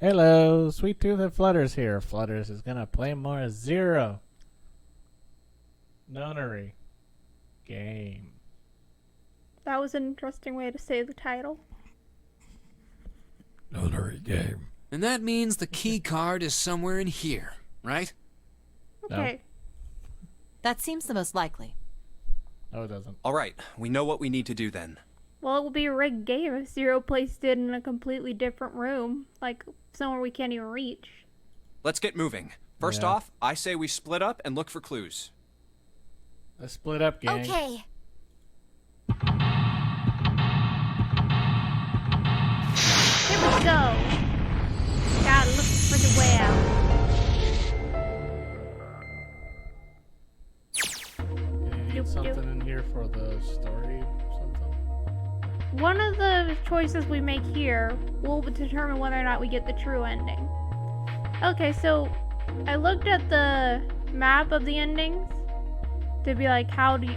Hello, Sweet Tooth and Flutters here. Flutters is gonna play more Zero Nonary game. That was an interesting way to say the title. Nonary game. And that means the key card is somewhere in here, right? Okay. That seems the most likely. No, it doesn't. All right, we know what we need to do then. Well, it will be a rigged game if Zero placed it in a completely different room, like somewhere we can't even reach. Let's get moving. First Yeah. off, I say we split up and look for clues. Let's split up, gang. Okay. Here we go. Gotta look for the way out. You need something in here for the story, something? One of the choices we make here will determine whether or not we get the true ending. Okay, so I looked at the map of the endings to be like, how do you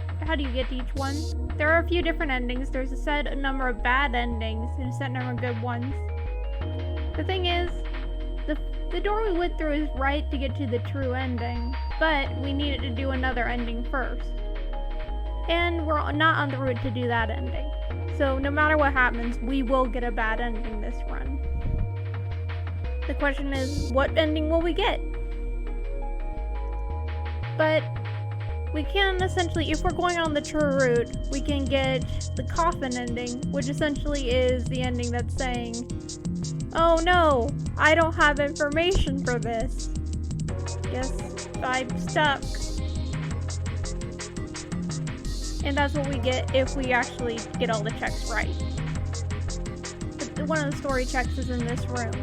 get to each one? There are a few different endings. There's a set number of bad endings and a set number of good ones. The thing is, the door we went through is right to get to the true ending, but we needed to do another ending first. And we're not on the route to do that ending. So no matter what happens, we will get a bad ending this run. The question is, what ending will we get? But we can essentially, if we're going on the true route, we can get the coffin ending, which essentially is the ending that's saying, oh no, I don't have information for this. Guess I'm stuck. And that's what we get if we actually get all the checks right. But one of the story checks is in this room.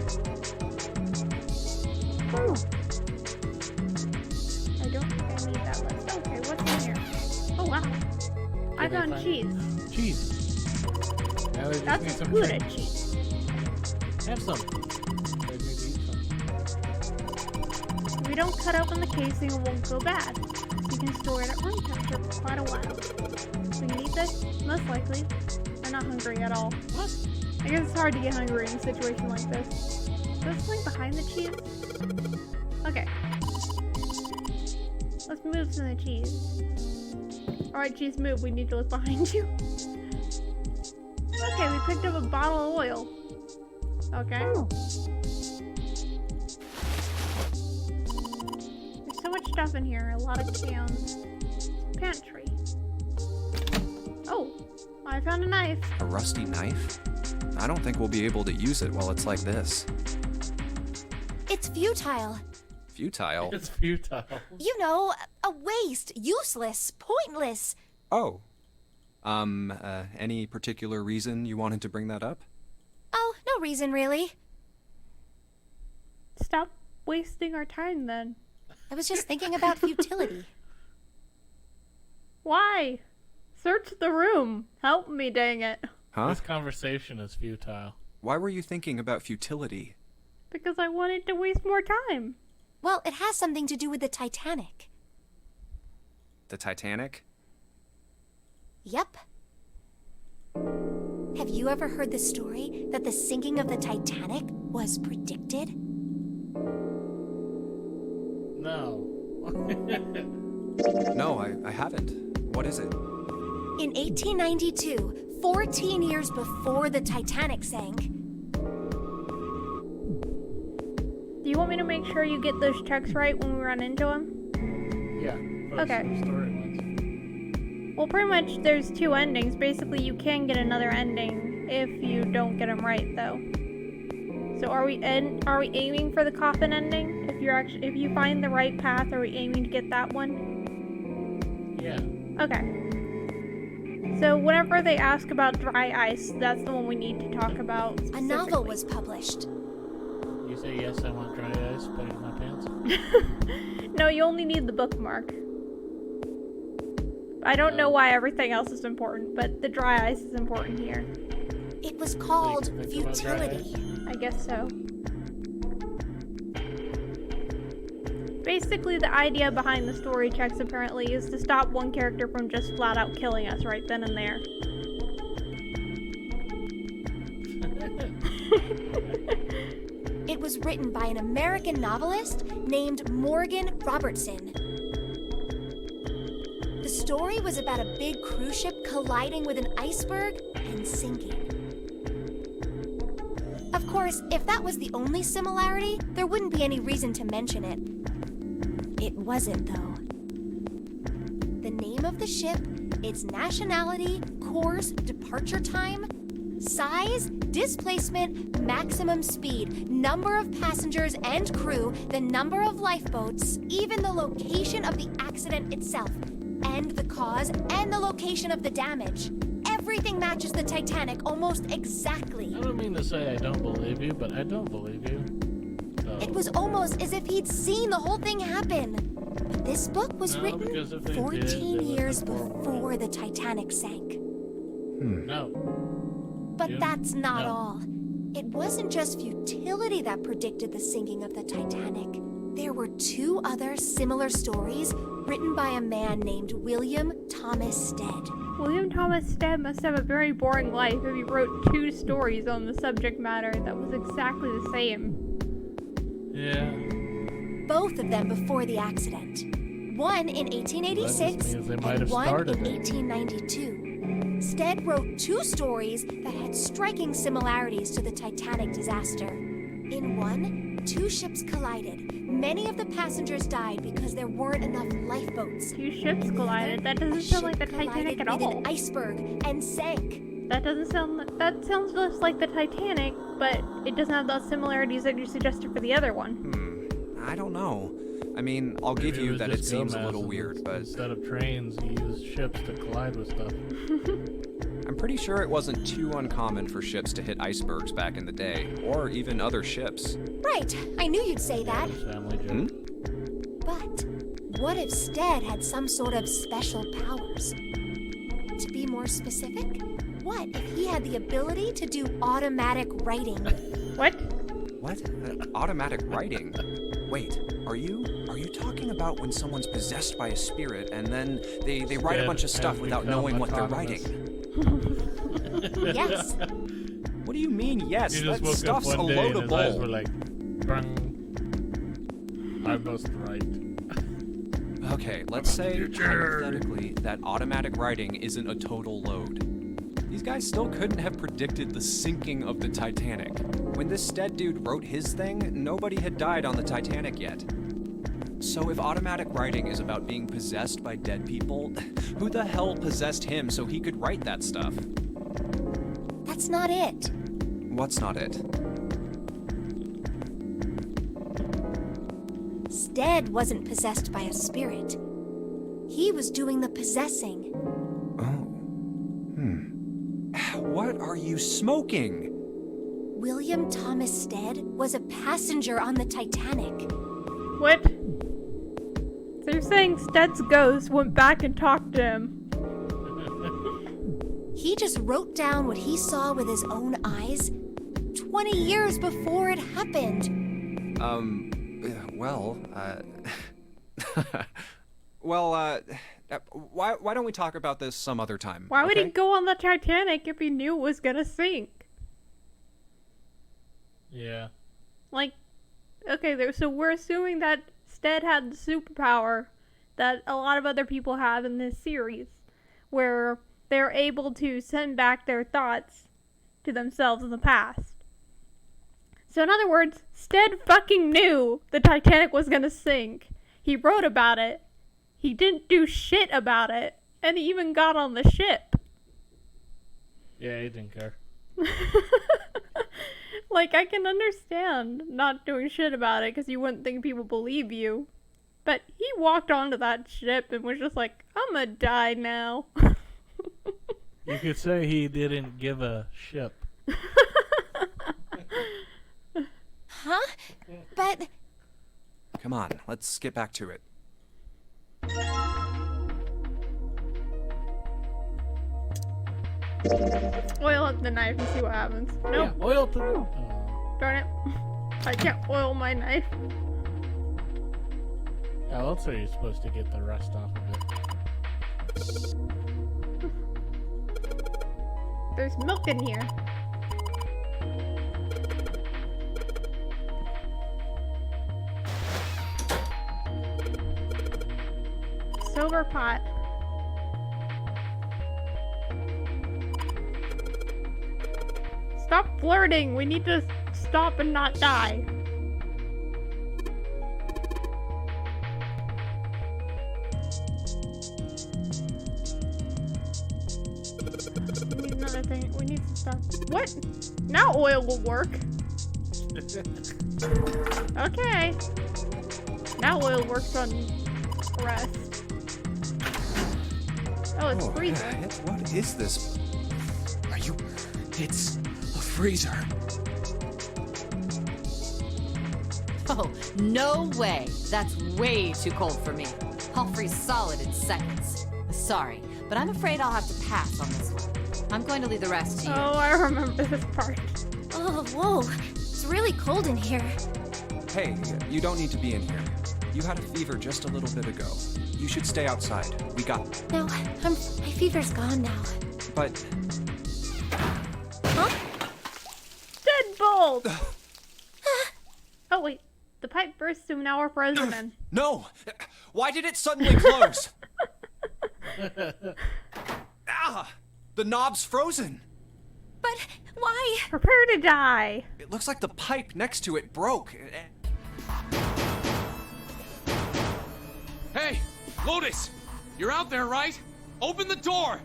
Ooh. I don't think I need that list. Okay, what's in here? Oh wow. I found cheese. Cheese. Now they just That's need some good cheese. at cheese. Have some. They need to eat some. If we don't cut open the casing, it won't go bad. So you can store it at room temperature for quite a while. We can eat this? Most likely. I'm not hungry at all. What? I guess it's hard to get hungry in a situation like this. Is there something behind the cheese? Okay. Let's move to the cheese. Alright, cheese, move. We need to look behind you. Okay, we picked up a bottle of oil. Okay. There's so much stuff in here. A lot of cans. Pantry. Oh, I found a knife. A rusty knife? I don't think we'll be able to use it while it's like this. It's futile. Futile? It's futile. You know, a waste, useless, pointless. Oh. Any particular reason you wanted to bring that up? Oh, no reason really. Stop wasting our time then. I was just thinking about futility. Why? Search the room. Help me, dang it. Huh? This conversation is futile. Why were you thinking about futility? Because I wanted to waste more time. Well, it has something to do with the Titanic. The Titanic? Yep. Have you ever heard the story that the sinking of the Titanic was predicted? No. No, I haven't. What is it? In 1892, 14 years before the Titanic sank. Do you want me to make sure you get those checks right when we run into them? Yeah. Okay. Some story ones. Well, pretty much there's two endings. Basically, you can get another ending if you don't get them right, though. So are we aiming for the coffin ending? If you find the right path, are we aiming to get that one? Yeah. Okay. So whenever they ask about dry ice, that's the one we need to talk about. A novel was published. You say yes, I want dry ice, put it in my pants. No, you only need the bookmark. I don't know why everything else is important, but the dry ice is important here. It was called Think about dry Futility. I guess so. Basically, the idea behind the story checks apparently is to stop one character from just flat out killing us right then and there. It was was written by an American novelist named Morgan Robertson. The story was about a big cruise ship colliding with an iceberg and sinking. Of course, if that was the only similarity, there wouldn't be any reason to mention it. It wasn't, though. The name of the ship, its nationality, course, departure time, size, displacement, maximum speed, number of passengers and crew, the number of lifeboats, even the location of the accident itself, and the cause and the location of the damage. Everything matches the Titanic almost exactly. I don't mean to say I don't believe you, but I don't believe you. So. It was almost as if he'd seen the whole thing happen. But this book was written because if they 14 did, years before the Titanic sank. No. But You- that's not no. all. It wasn't just futility that predicted the sinking of the Titanic. There were 2 other similar stories written by a man named William Thomas Stead. William Thomas Stead must have a very boring life if he wrote 2 stories on the subject matter that was exactly the same. Yeah. Both of them before the accident. One in 1886 That just means they might and have one started in it. 1892. Stead wrote 2 stories that had striking similarities to the Titanic disaster. In one, 2 ships collided. Many of the passengers died because there weren't enough lifeboats. 2 ships collided. That A doesn't sound like the ship Titanic collided at with all. an iceberg and sank. That sounds just like the Titanic, but it doesn't have those similarities that you suggested for the other one. I don't know. I mean, I'll give Maybe you was that it just seems a Gomez little and weird, but instead of trains, he used ships to collide with stuff. I'm pretty sure it wasn't too uncommon for ships to hit icebergs back in the day, or even other ships. Right, I knew you'd say that. Family joke. But what if Stead had some sort of special powers? To be more specific, what if he had the ability to do automatic writing? What? What? Automatic writing? Wait, are you talking about when someone's possessed by a spirit and then they write a Stead bunch of stuff has without become knowing what they're autonomous. writing? Yes, What do you mean, yes? He That just woke up stuff's a one day load and of his eyes were bull. like, "Brung. I must write." Okay, let's say hypothetically that automatic writing isn't a total load. These guys still couldn't have predicted the sinking of the Titanic. When this Stead dude wrote his thing, nobody had died on the Titanic yet. So if automatic writing is about being possessed by dead people, who the hell possessed him so he could write that stuff? that's not it. What's not it? Stead wasn't possessed by a spirit. He was doing the possessing. What are you smoking? William Thomas Stead was a passenger on the Titanic. What? So you're saying Stead's ghost went back and talked to him? He just wrote down what he saw with his own eyes 20 years before it happened. Why don't we talk about this some other time? Why would he okay? go on the Titanic if he knew it was gonna sink? Yeah. Like, okay, so we're assuming that Stead had the superpower that a lot of other people have in this series, where they're able to send back their thoughts to themselves in the past. So in other words, Stead fucking knew the Titanic was gonna sink. He wrote about it. He didn't do shit about it. And he even got on the ship. Yeah, he didn't care. Like, I can understand not doing shit about it because you wouldn't think people believe you. But he walked onto that ship and was just like, I'm gonna die now. You could say he didn't give a ship. Huh? But Come on, let's get back to it. Oil up the knife and see what happens. Nope. Yeah, oil to the... Oh. Darn it. I can't oil my knife. How else are you supposed to get the rust off of it? There's milk in here. silver pot. Stop flirting. We need to stop and not die. We need another thing. We need some stuff. What? Now oil will work. Okay. Now oil works on rest. Oh, it's freezing. What is this? Are you... It's a freezer. Oh, no way. That's way too cold for me. I'll freeze solid in seconds. Sorry, but I'm afraid I'll have to pass on this one. I'm going to leave the rest to you. Oh, I remember this part. Oh, whoa. It's really cold in here. Hey, you don't need to be in here. You had a fever just a little bit ago. You should stay outside. We got... No, my fever's gone now. But... Huh? Deadbolt! Oh, wait. The pipe burst and now we're frozen in. No! Why did it suddenly close? Ah! The knob's frozen. But why? Prepare to die. It looks like the pipe next to it broke. Hey, Lotus! You're out there, right? Open the door!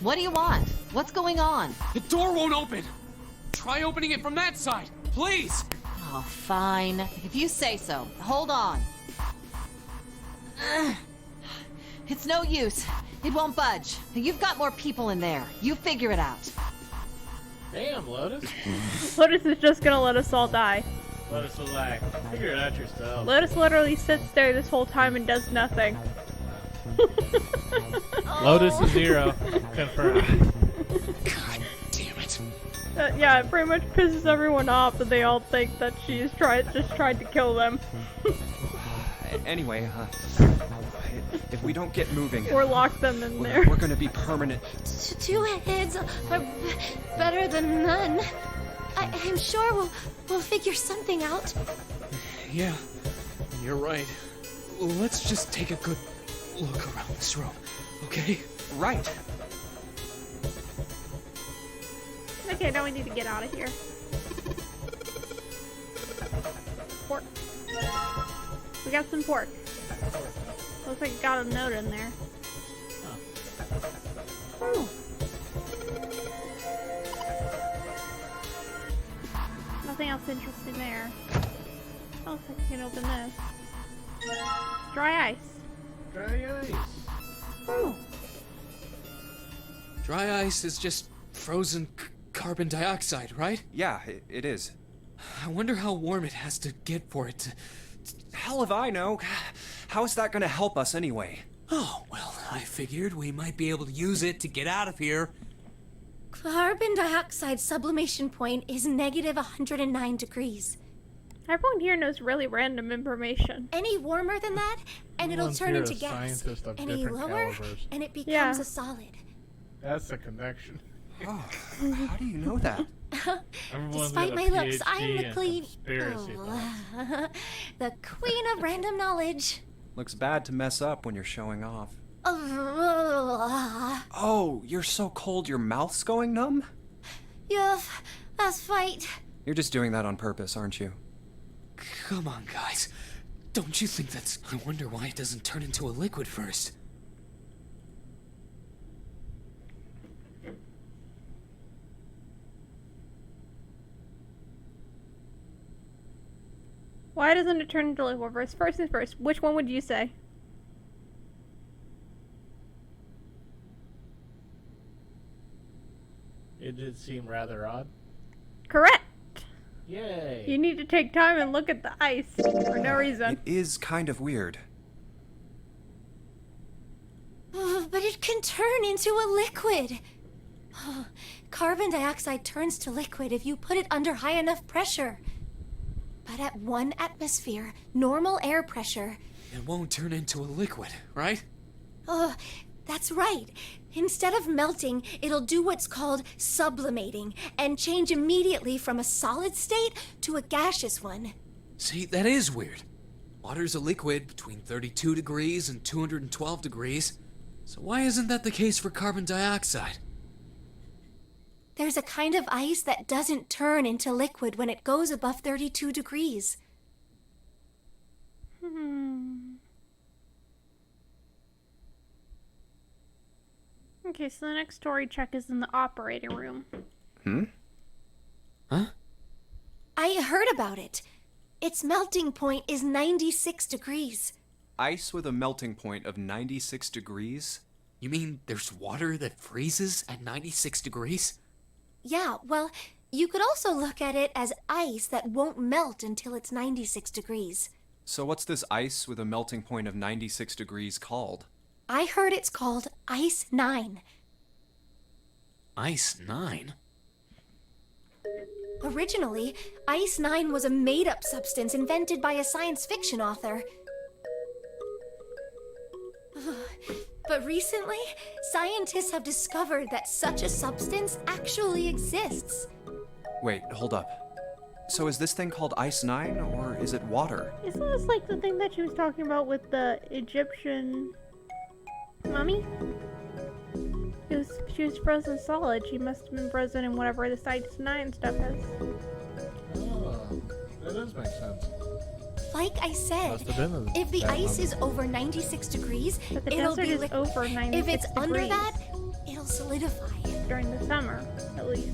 What do you want? What's going on? The door won't open! Try opening it from that side, please! Oh, fine. If you say so. Hold on. Ugh. It's no use. It won't budge. You've got more people in there. You figure it out. Damn, Lotus. Lotus is just gonna let us all die. Lotus was like, figure it out yourself. Lotus literally sits there this whole time and does nothing. Lotus is 0. Confirmed. God damn it. Yeah, it pretty much pisses everyone off that they all think that she's just tried to kill them. Anyway, if we don't get moving... Or lock them in there. We're gonna be permanent. Two heads are better than none. I'm sure we'll figure something out. Yeah, you're right. Let's just take a good look around this room, okay? Right. Okay, now we need to get out of here. Pork. We got some pork. Looks like it got a note in there. Oh. Nothing else interesting there. Oh, looks like we can open this. Dry ice. Dry ice. Oh. Dry ice is just frozen carbon dioxide, right? Yeah, it is. I wonder how warm it has to get for it to... Hell if I know. How is that gonna help us anyway? Oh, well, I figured we might be able to use it to get out of here. Carbon dioxide sublimation point is negative 109 degrees. Everyone here knows really random information. Any warmer than that, and it'll Everyone's turn here into a gas. scientist of Any different lower, calibers. and it becomes Yeah. a solid. That's the connection. Oh, how do you know that? Everyone's Despite got my a looks, I'm PhD the in queen. conspiracy thoughts. The queen of random knowledge. Looks bad to mess up when you're showing off. Oh, Oh, you're so cold your mouth's going numb? yeah, that's fight. You're just doing that on purpose, aren't you? Come on, guys. Don't you think that's... I wonder why it doesn't turn into a liquid first. Why doesn't it turn into liquid first? First things first, which one would you say? It did seem rather odd. Correct! Yay! You need to take time and look at the ice for no reason. It is kind of weird. But it can turn into a liquid. Carbon dioxide turns to liquid if you put it under high enough pressure. But at 1 atmosphere, normal air pressure. It won't turn into a liquid, right? Oh, that's right. Instead of melting, it'll do what's called sublimating and change immediately from a solid state to a gaseous one. See, that is weird. Water's a liquid between 32 degrees and 212 degrees. So why isn't that the case for carbon dioxide? There's a kind of ice that doesn't turn into liquid when it goes above 32 degrees. Okay, so the next story check is in the operating room. Huh? I heard about it. Its melting point is 96 degrees. Ice with a melting point of 96 degrees? You mean there's water that freezes at 96 degrees? Yeah, well, you could also look at it as ice that won't melt until it's 96 degrees. So what's this ice with a melting point of 96 degrees called? I heard it's called Ice 9. Ice 9? Originally, Ice 9 was a made-up substance invented by a science fiction author. But recently, scientists have discovered that such a substance actually exists. Wait, hold up. So is this thing called Ice 9, or is it water? Isn't this like the thing that she was talking about with the Egyptian mummy? She was frozen solid. She must have been frozen in whatever the Ice 9 stuff is. Oh, that does make sense. Like I said, Must have been if the that ice mummy. is over 96 degrees, But the it'll desert be is liquid. over 96 If it's under degrees that, it'll solidify. during the summer, at least.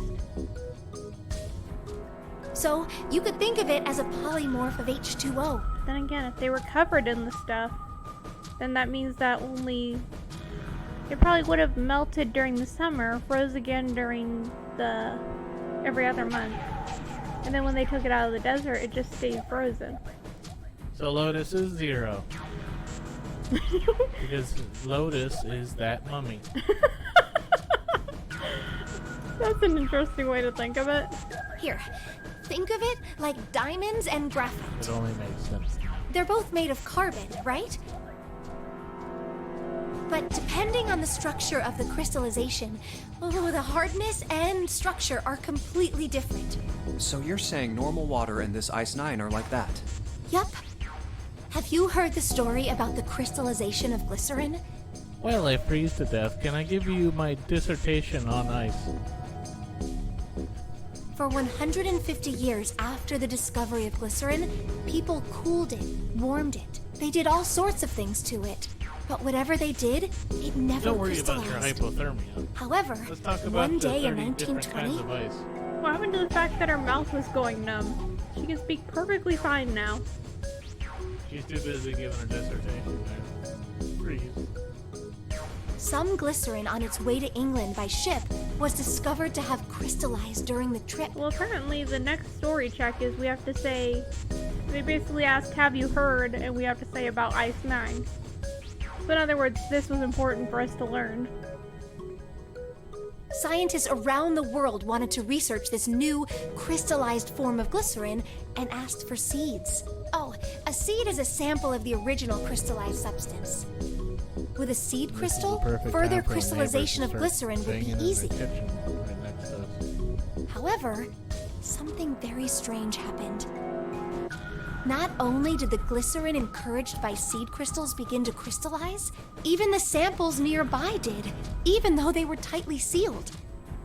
So you could think of it as a polymorph of H2O. Then again, if they were covered in the stuff, then that means that it probably would have melted during the summer, froze again during the every other month. And then when they took it out of the desert, it just stayed frozen. So Lotus is 0. Because Lotus is that mummy. That's an interesting way to think of it. Here, think of it like diamonds and graphite. It only makes sense. They're both made of carbon, right? But depending on the structure of the crystallization, the hardness and structure are completely different. So you're saying normal water and this Ice 9 are like that? Yup. Have you heard the story about the crystallization of glycerin? Well, I freeze to death. Can I give you my dissertation on ice? For 150 years after the discovery of glycerin, people cooled it, warmed it. They did all sorts of things to it. But whatever they did, it never Don't worry about crystallized. your hypothermia. However, Let's talk about one the day in 30 different kinds 1920, of ice. What happened to the fact that her mouth was going numb? She can speak perfectly fine now. She's too busy giving her dissertation there. Freeze. some glycerin on its way to England by ship was discovered to have crystallized during the trip. Well, apparently the next story check is we have to say, they basically ask, have you heard? And we have to say about Ice 9. So in other words, this was important for us to learn. Scientists around the world wanted to research this new crystallized form of glycerin and asked for seeds. Oh, a seed is a sample of the original crystallized substance. With a seed crystal, further crystallization of glycerin would be easy. However, something very strange happened. Not only did the glycerin encouraged by seed crystals begin to crystallize, even the samples nearby did, even though they were tightly sealed.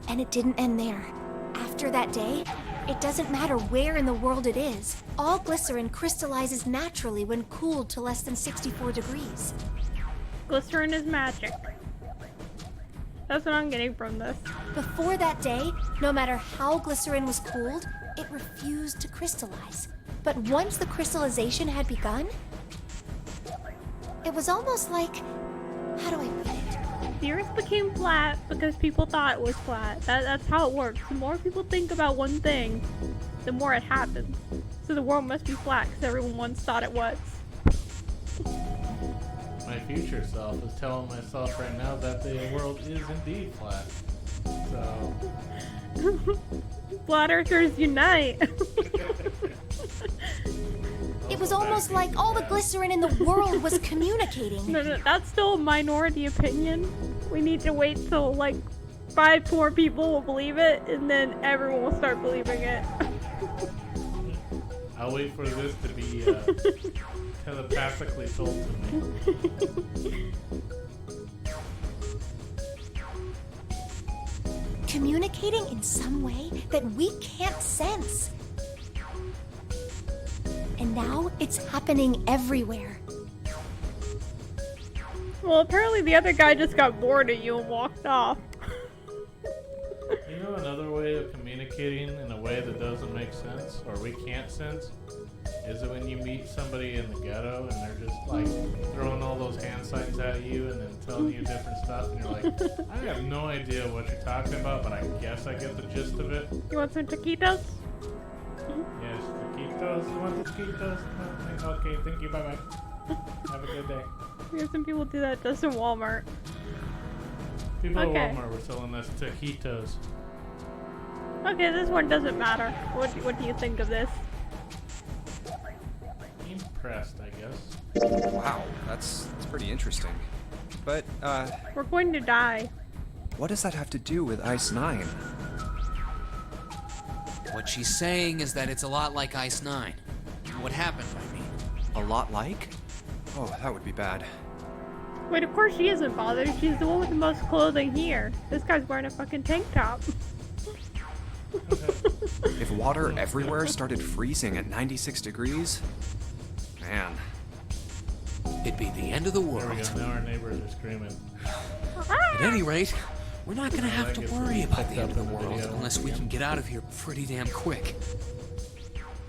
And it didn't end there. After that day, it doesn't matter where in the world it is, all glycerin crystallizes naturally when cooled to less than 64 degrees. Glycerin is magic. That's what I'm getting from this. Before that day, no matter how glycerin was cooled, it refused to crystallize. But once the crystallization had begun, it was almost like, how do I put it? The Earth became flat because people thought it was flat. That's how it works. The more people think about one thing, the more it happens. So the world must be flat because everyone once thought it was. My future self is telling myself right now that the world is indeed flat. So... Flat Earthers unite! It was almost like all the glycerin in the world was communicating. No, that's still a minority opinion. We need to wait till like 5 more people will believe it, and then everyone will start believing it. I'll wait for this to be telepathically told to me. Communicating in some way that we can't sense. And now it's happening everywhere. Well, apparently the other guy just got bored of you and walked off. You know another way of communicating in a way that doesn't make sense, or we can't sense, is that when you meet somebody in the ghetto and they're just like throwing all those hand signs at you and then telling you different stuff, and you're like, I have no idea what you're talking about, but I guess I get the gist of it. You want some taquitos? Yes, taquitos. You want the taquitos? No, okay, thank you. Bye bye. Have a good day. Here's some people do that just in Walmart. People at Okay. Walmart were selling us taquitos. Okay, this one doesn't matter. What do you think of this? Impressed, I guess. Wow, that's pretty interesting. But, We're going to die. what does that have to do with Ice 9? What she's saying is that it's a lot like Ice 9. What happened, I mean. A lot like? Oh, that would be bad. Wait, of course she isn't bothered. She's the one with the most clothing here. This guy's wearing a fucking tank top. If water everywhere started freezing at 96 degrees? Man. It'd be the end of the There we world. go. Now our neighbors are screaming. At any rate, we're not gonna have to That gets worry about picked the end up of the in the world video. unless we can get out of here pretty damn quick.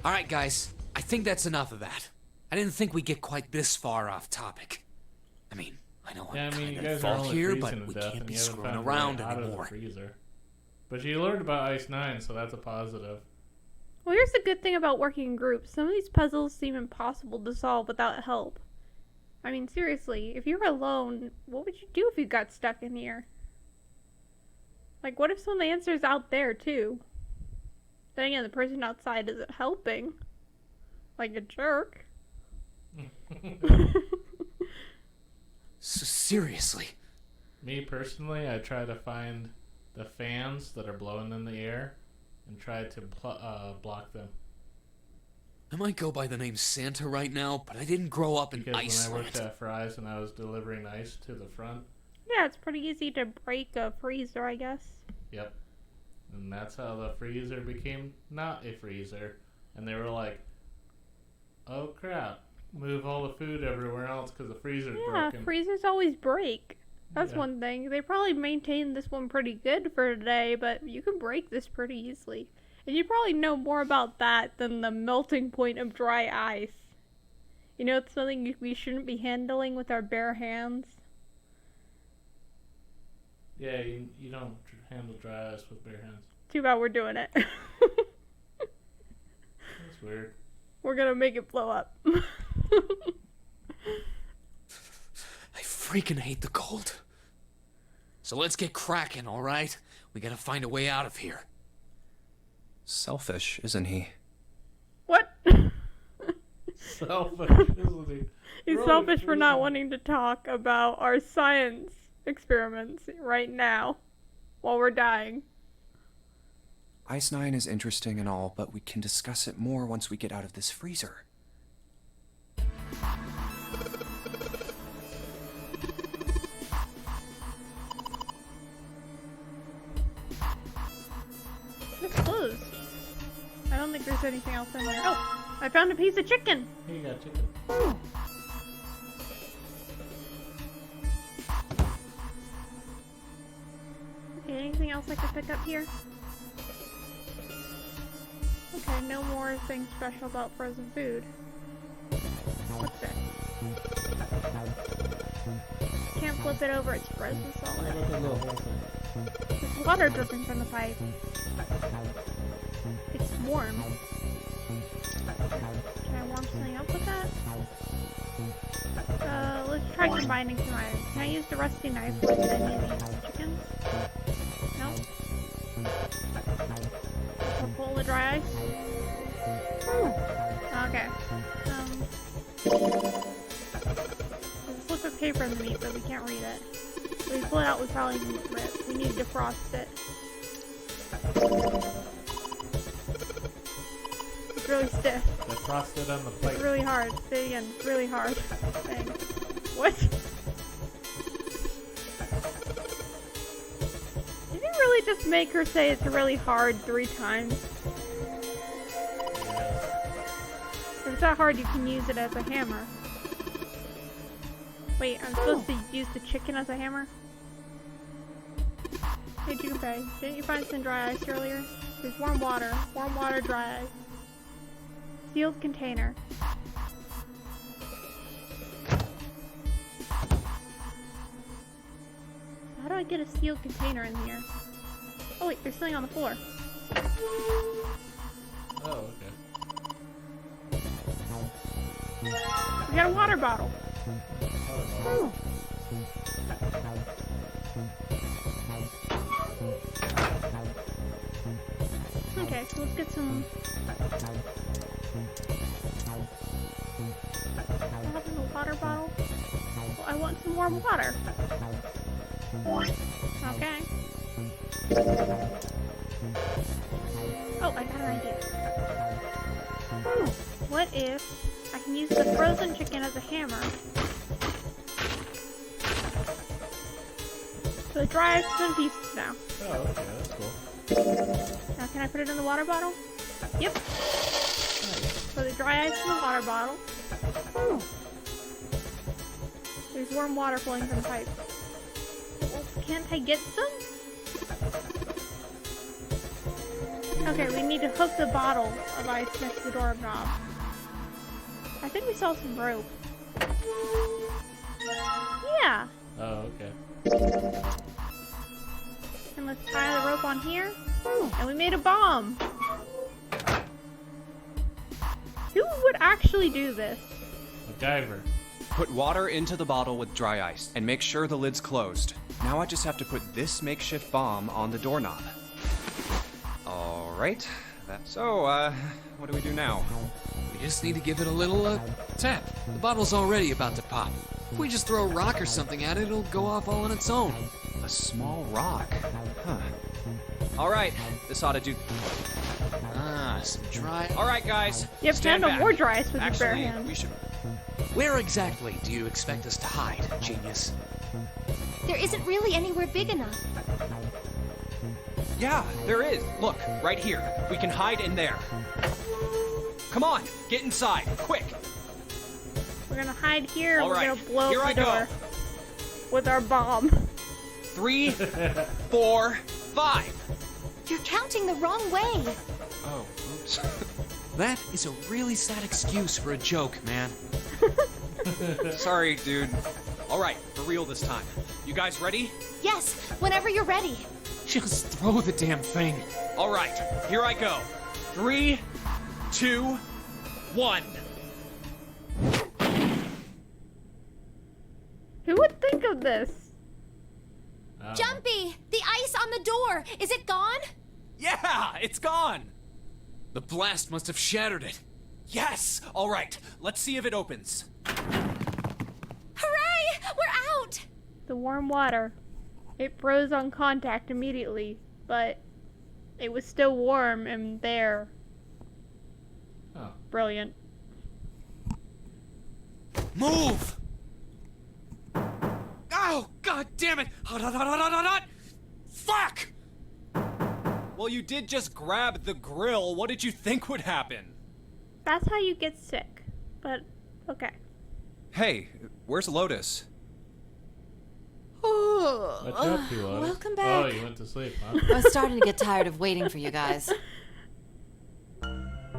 Alright guys, I think that's enough of that. I didn't think we'd get quite this far off topic. I mean, I know Yeah, I'm I mean, you kinda guys are involved only here, freezing but to we death, can't and be you haven't screwing found a way around out of the anymore. freezer. But you learned about Ice 9, so that's a positive. Well, here's the good thing about working in groups. Some of these puzzles seem impossible to solve without help. I mean, seriously, if you were alone, what would you do if you got stuck in here? Like, what if some of the answers out there, too? Then again, the person outside isn't helping. Like a jerk. Seriously. Me personally, I try to find the fans that are blowing in the air and try to block them. I might go by the name Santa right now, but I didn't grow up in Because when I Iceland. worked at Fry's and I was delivering ice to the front, Yeah, it's pretty easy to break a freezer, I guess. yep. And that's how the freezer became not a freezer. And they were like, oh crap, move all the food everywhere else because the freezer's Yeah, broken. freezers always break. That's Yeah. one thing. They probably maintained this one pretty good for today, but you can break this pretty easily. And you probably know more about that than the melting point of dry ice. You know, it's something we shouldn't be handling with our bare hands. Yeah, you don't handle dry ice with bare hands. Too bad we're doing it. That's weird. We're gonna make it blow up. I freaking hate the cold. So let's get cracking, alright? We gotta find a way out of here. Selfish, isn't he? What? Selfish, isn't he? He's Really selfish for not freezing. wanting to talk about our science experiments right now while we're dying. Ice 9 is interesting and all, but we can discuss it more once we get out of this freezer. It's closed. I don't think there's anything else in there. Oh, I found a piece of chicken. Here you got chicken. Okay, anything else I could pick up here? Okay, no more things special about frozen food. What's this? Can't flip it over, it's frozen solid. There's water dripping from the pipe. It's warm. Can I warm something up with that? Let's try combining some items. Can I use the rusty knife with any of these chickens? No? Or pull the dry ice? Okay. There's a slip of paper in the meat, but we can't read it. If we pull it out, we probably need rip. We need to defrost it. It's really stiff. The frosted on the plate. It's really hard. Say it again. It's really hard. Dang. What? Did you really just make her say it's really hard 3 times? If it's that hard, you can use it as a hammer. Wait, I'm supposed to use the chicken as a hammer? Hey, Junpei, didn't you find some dry ice earlier? There's warm water, dry ice. Sealed container. How do I get a sealed container in here? Oh wait, there's something on the floor. Oh, okay. We got a water bottle. Ooh. Okay, so let's get some. I have a water bottle. Well, I want some warm water. Okay. Oh, I got an idea. What if I can use the frozen chicken as a hammer? So the dry ice is in pieces now. Oh, okay, that's cool. Now can I put it in the water bottle? Yep. So the dry ice in the water bottle. Ooh. There's warm water flowing from the pipe. Well, can't I get some? Okay, we need to hook the bottle of ice next to the doorknob. I think we saw some rope. Yeah. Oh, okay. And let's tie the rope on here. And we made a bomb. Who would actually do this? MacGyver. Put water into the bottle with dry ice and make sure the lid's closed. Now I just have to put this makeshift bomb on the doorknob. Alright. So, what do we do now? We just need to give it a little, tap. The bottle's already about to pop. If we just throw a rock or something at it, it'll go off all on its own. A small rock. Huh. Alright, this ought to do. Ah, some dry... Alright, guys. You have to stand handle back. more dry ice with your bare Actually, hands. we should. Where exactly do you expect us to hide, genius? There isn't really anywhere big enough. Yeah, there is. Look, right here. We can hide in there. Come on, get inside, quick. We're gonna hide here and All we're right, gonna blow here up I the door. With our bomb. 3, 4, 5. You're counting the wrong way. Oh, oops. That is a really sad excuse for a joke, man. Sorry, dude. All right, for real this time. You guys ready? Yes, whenever you're ready. Just throw the damn thing. All right, here I go. 3, 2, 1. Who would think of this? Jumpy, the ice on the door. Is it gone? Yeah, it's gone. The blast must have shattered it. Yes. All right, let's see if it opens. Hooray! We're out! The warm water. It froze on contact immediately, but it was still warm and there. Oh. Brilliant. Move! Oh, god damn it! Fuck! Well, you did just grab the grill. What did you think would happen? That's how you get sick. But, okay. Hey, where's Lotus? What's up, you Lotus? Welcome back. Oh, you went to sleep, huh? I was starting to get tired of waiting for you guys.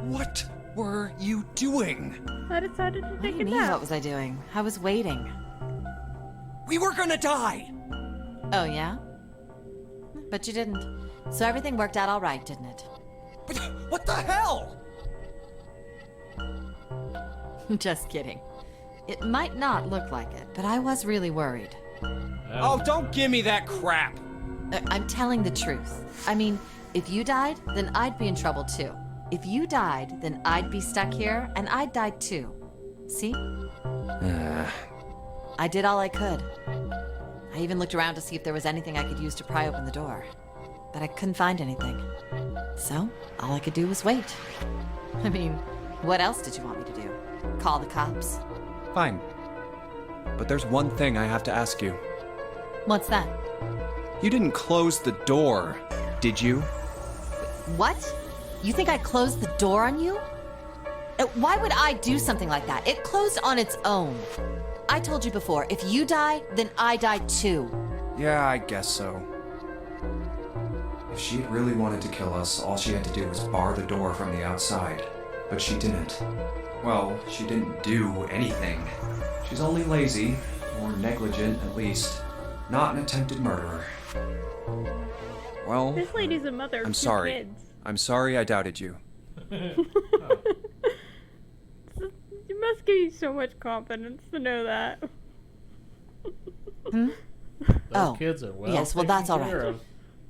What were you doing? I decided to What do take you a mean, what nap. was I doing? I was waiting. We were gonna die! Oh, yeah? But you didn't. So everything worked out all right, didn't it? But what the hell? Just kidding. It might not look like it, but I was really worried. Oh, don't give me that crap! I'm telling the truth. I mean, if you died, then I'd be in trouble too. If you died, then I'd be stuck here, and I'd die too. See? I did all I could. I even looked around to see if there was anything I could use to pry open the door. but I couldn't find anything. So, all I could do was wait. I mean, what else did you want me to do? Call the cops? Fine. But there's one thing I have to ask you. What's that? You didn't close the door, did you? What? You think I closed the door on you? Why would I do something like that? It closed on its own. I told you before, if you die, then I die too. Yeah, I guess so. If she really wanted to kill us, all she had to do was bar the door from the outside. But she didn't. Well, she didn't do anything. She's only lazy, or negligent at least, not an attempted murderer. Well, This lady's a mother of I'm two sorry. kids. I'm sorry I doubted you. It must give you so much confidence to know that. Those Oh, kids are well yes, well, taken that's all care right. of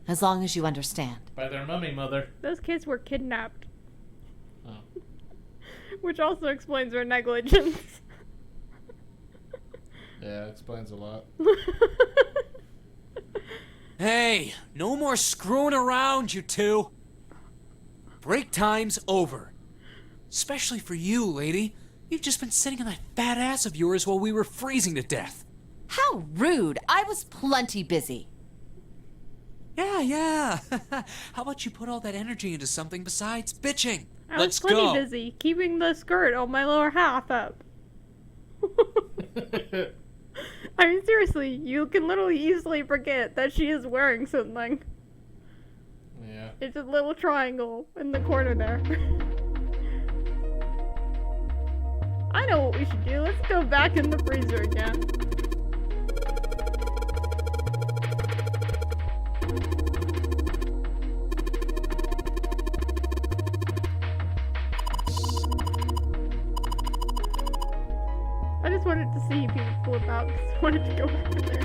As long as you understand. by their mummy mother. Those kids were kidnapped, Oh. which also explains their negligence. Yeah, explains a lot. Hey, no more screwing around, you two. Break time's over. Especially for you, lady. You've just been sitting on that fat ass of yours while we were freezing to death. How rude! I was plenty busy. Yeah. How about you put all that energy into something besides bitching? I was Let's plenty go. busy keeping the skirt on my lower half up. I mean, seriously, you can literally easily forget that she is wearing something. Yeah. It's a little triangle in the corner there. I know what we should do. Let's go back in the freezer again. I just wanted to see people flip out because I wanted to go back in there.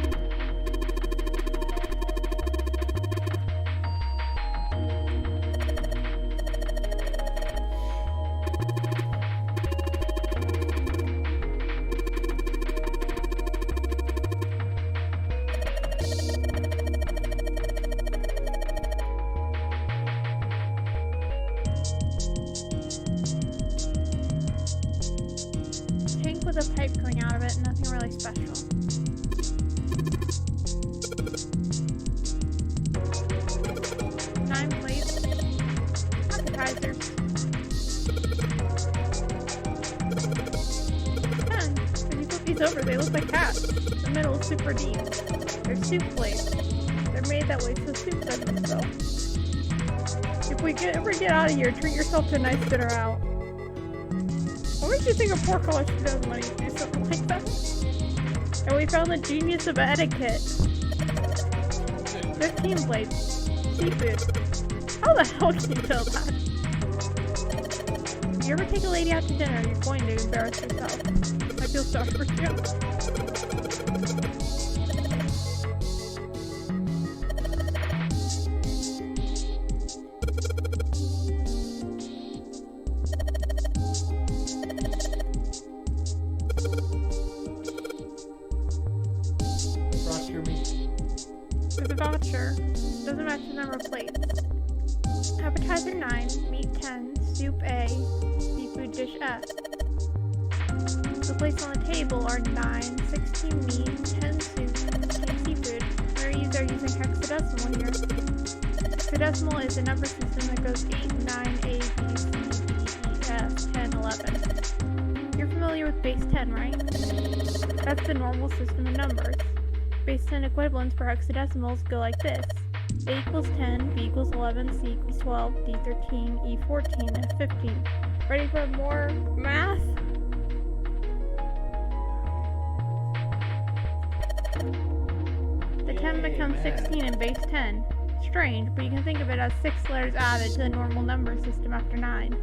Tank with a pipe coming out of it, nothing really special. Nine plates. Appetizers. 10. If you flip these over, they look like hats. The middle is super deep. They're soup plates. They're made that way so soup doesn't spill. If we ever get out of here, treat yourself to a nice dinner out. What would you think a poor college student when you do something like that? And we found the genius of etiquette. 15 plates. Seafood. How the hell can you tell that? If you ever take a lady out to dinner, you're going to embarrass yourself. I feel sorry for you. Frost your meat. There's a voucher. Doesn't match the number of plates. Appetizer 9, meat 10, soup A, seafood dish F. The plates on the table are 9, 16 meat, 10 soup, 10 seafood. They're using hexadecimal here. Hexadecimal is a number system that goes 8, 9, A, B, C, D, E, F, 10, 11. You're familiar with base 10, right? That's the normal system of numbers. Base 10 equivalents for hexadecimals go like this. A equals 10, B equals 11, C equals 12, D 13, E 14, F 15. Ready for more math? The 10 becomes 16 in base 10. Strange, but you can think of it as 6 letters added to the normal number system after 9.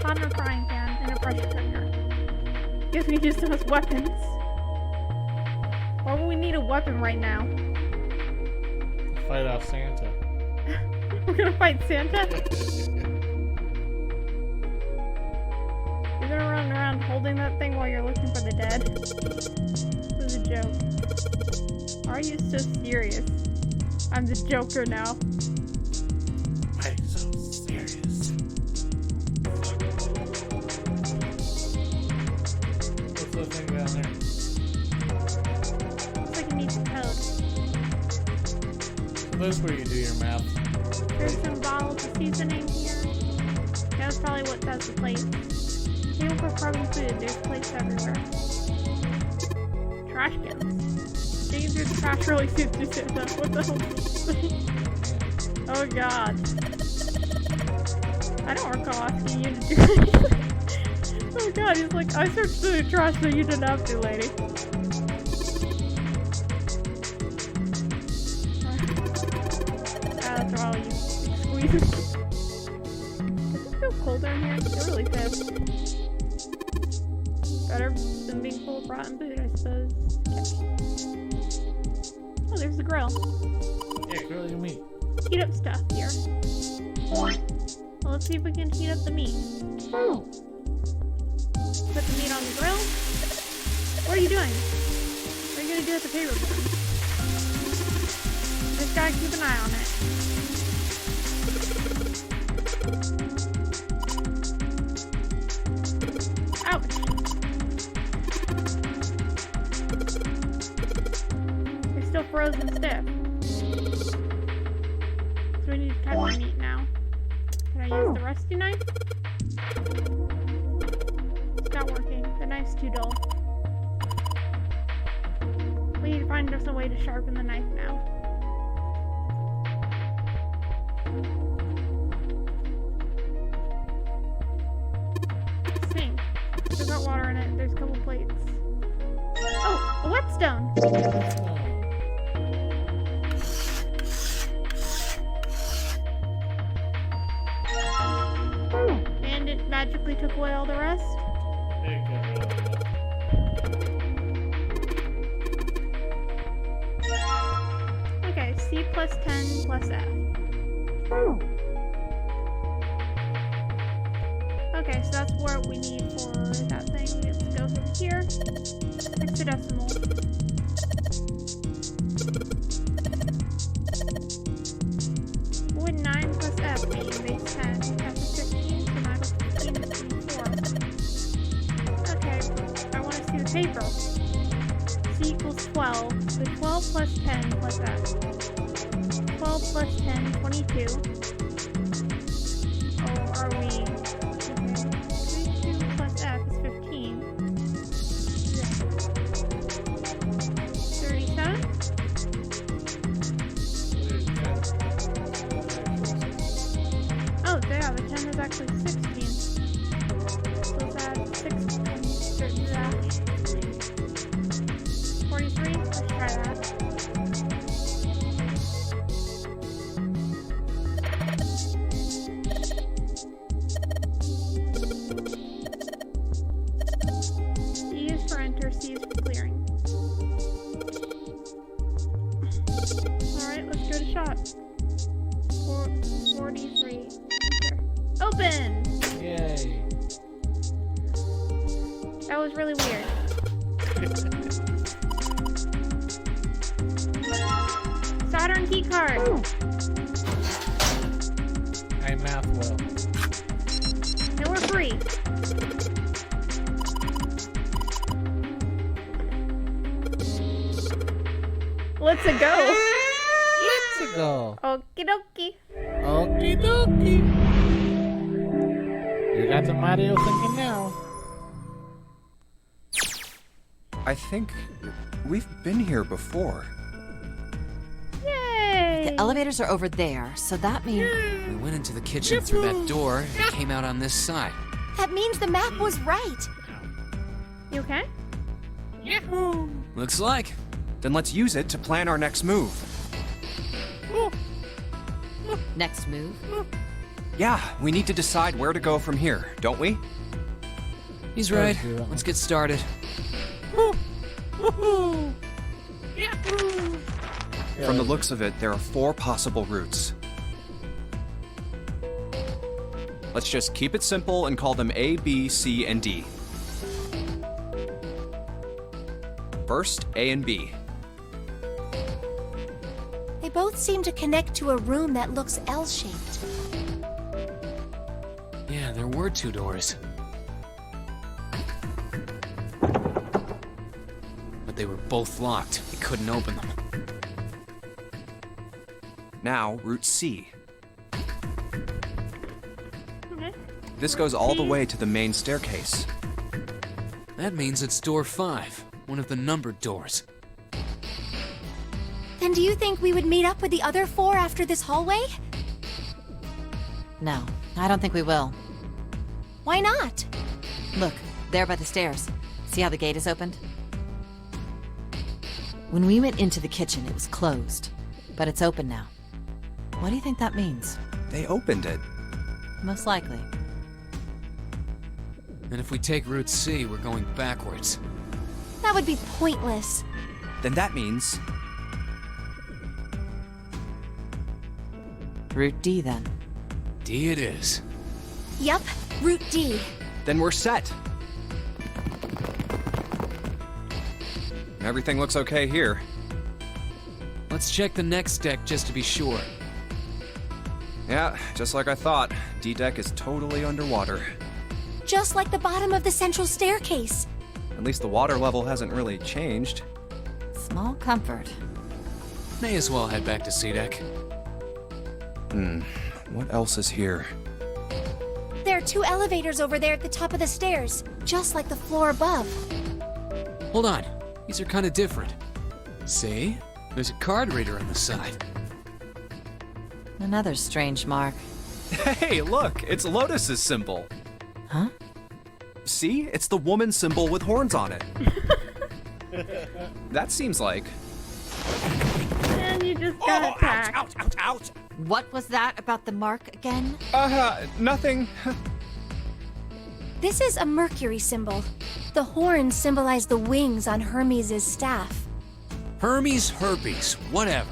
Pot and a frying pan and a pressure cooker. Guess we use them as weapons. Why would we need a weapon right now? Fight off Santa. We're gonna fight Santa? You're gonna run around holding that thing while you're looking for the dead. This is a joke. Why are you so serious? I'm the Joker now. Why are you so serious? What's that thing down there? Looks like it needs code. So that's where you do your math. There's some bottles of seasoning here. That's probably what does the plate. Table for frozen food. There's plates everywhere. Trash cans. Digging through the trash really suits you, Santa. What the hell? Oh god. I don't recall asking you to do anything. Oh god, he's like, I searched through the trash so you didn't have to, lady. That's all you squeeze. Does it feel colder in here? It really does. Better than being full of rotten food, I suppose. Okay. Oh, there's the grill. Yeah, grill your meat. Heat up stuff here. Well, let's see if we can heat up the meat. Put the meat on the grill. What are you doing? What are you gonna do with the paper bun? Just gotta keep an eye on it. Ouch! They're still frozen stiff. So we need to cut the meat now. Can I use the rusty knife? It's not working. The knife's too dull. We need to find us a way to sharpen the knife now. Sink. There's got water in it. There's a couple plates. Oh, a whetstone! And it magically took away all the rest. There you go. Okay, C plus 10 plus F. Okay, so that's what we need for that thing. Let's go over here. Hexadecimal. What would 9 plus F be? Base 10. F is 15, so 9 plus 15 is 24. Okay, I want to see the paper. C equals 12. So 12 plus 10 plus F. 12 plus 10, 22. Oh, are we... Okay. 32 plus F is 15. 37? Oh, yeah, the 10 is actually 16. So let's add 6 to that. 43? Let's try that. C is for enter, C is for clearing. Alright, let's go to shop. 43. Enter. Open! Yay. That was really weird. Saturn key card. I math well. And we're free. Let's-a go. Let's go. Okie dokie. Okie dokie. You got the Mario thinking now. I think we've been here before. Yay! The elevators are over there, so that means... We went into the kitchen through that door and came out on this side. That means the map was right. You okay? Looks like. Then let's use it to plan our next move. Next move. Yeah, we need to decide where to go from here, don't we? He's right. Let's get started. From the looks of it, there are 4 possible routes. Let's just keep it simple and call them A, B, C, and D. First, A and B. They both seem to connect to a room that looks L-shaped. Yeah, there were 2 doors. But they were both locked. We couldn't open them. Now, route C. Okay. This goes all the way to the main staircase. That means it's door 5, one of the numbered doors. Then do you think we would meet up with the other 4 after this hallway? No, I don't think we will. Why not? Look, there by the stairs. See how the gate is opened? When we went into the kitchen, it was closed. But it's open now. What do you think that means? They opened it. Most likely. And if we take Route C, we're going backwards. That would be pointless. Then that means... Route D, then. D it is. Yup, Route D. Then we're set. Everything looks okay here. Let's check the next deck just to be sure. Yeah, just like I thought. D-deck is totally underwater. Just like the bottom of the central staircase. At least the water level hasn't really changed. Small comfort. May as well head back to C deck. What else is here? There are 2 elevators over there at the top of the stairs, just like the floor above. Hold on. These are kind of different. See? There's a card reader on the side. Another strange mark. Hey, look! It's Lotus's symbol. Huh? See? It's the woman symbol with horns on it. That seems like... And you just got attacked. ouch! What was that about the mark again? Nothing. This is a Mercury symbol. The horns symbolize the wings on Hermes' staff. Hermes, herpes, whatever.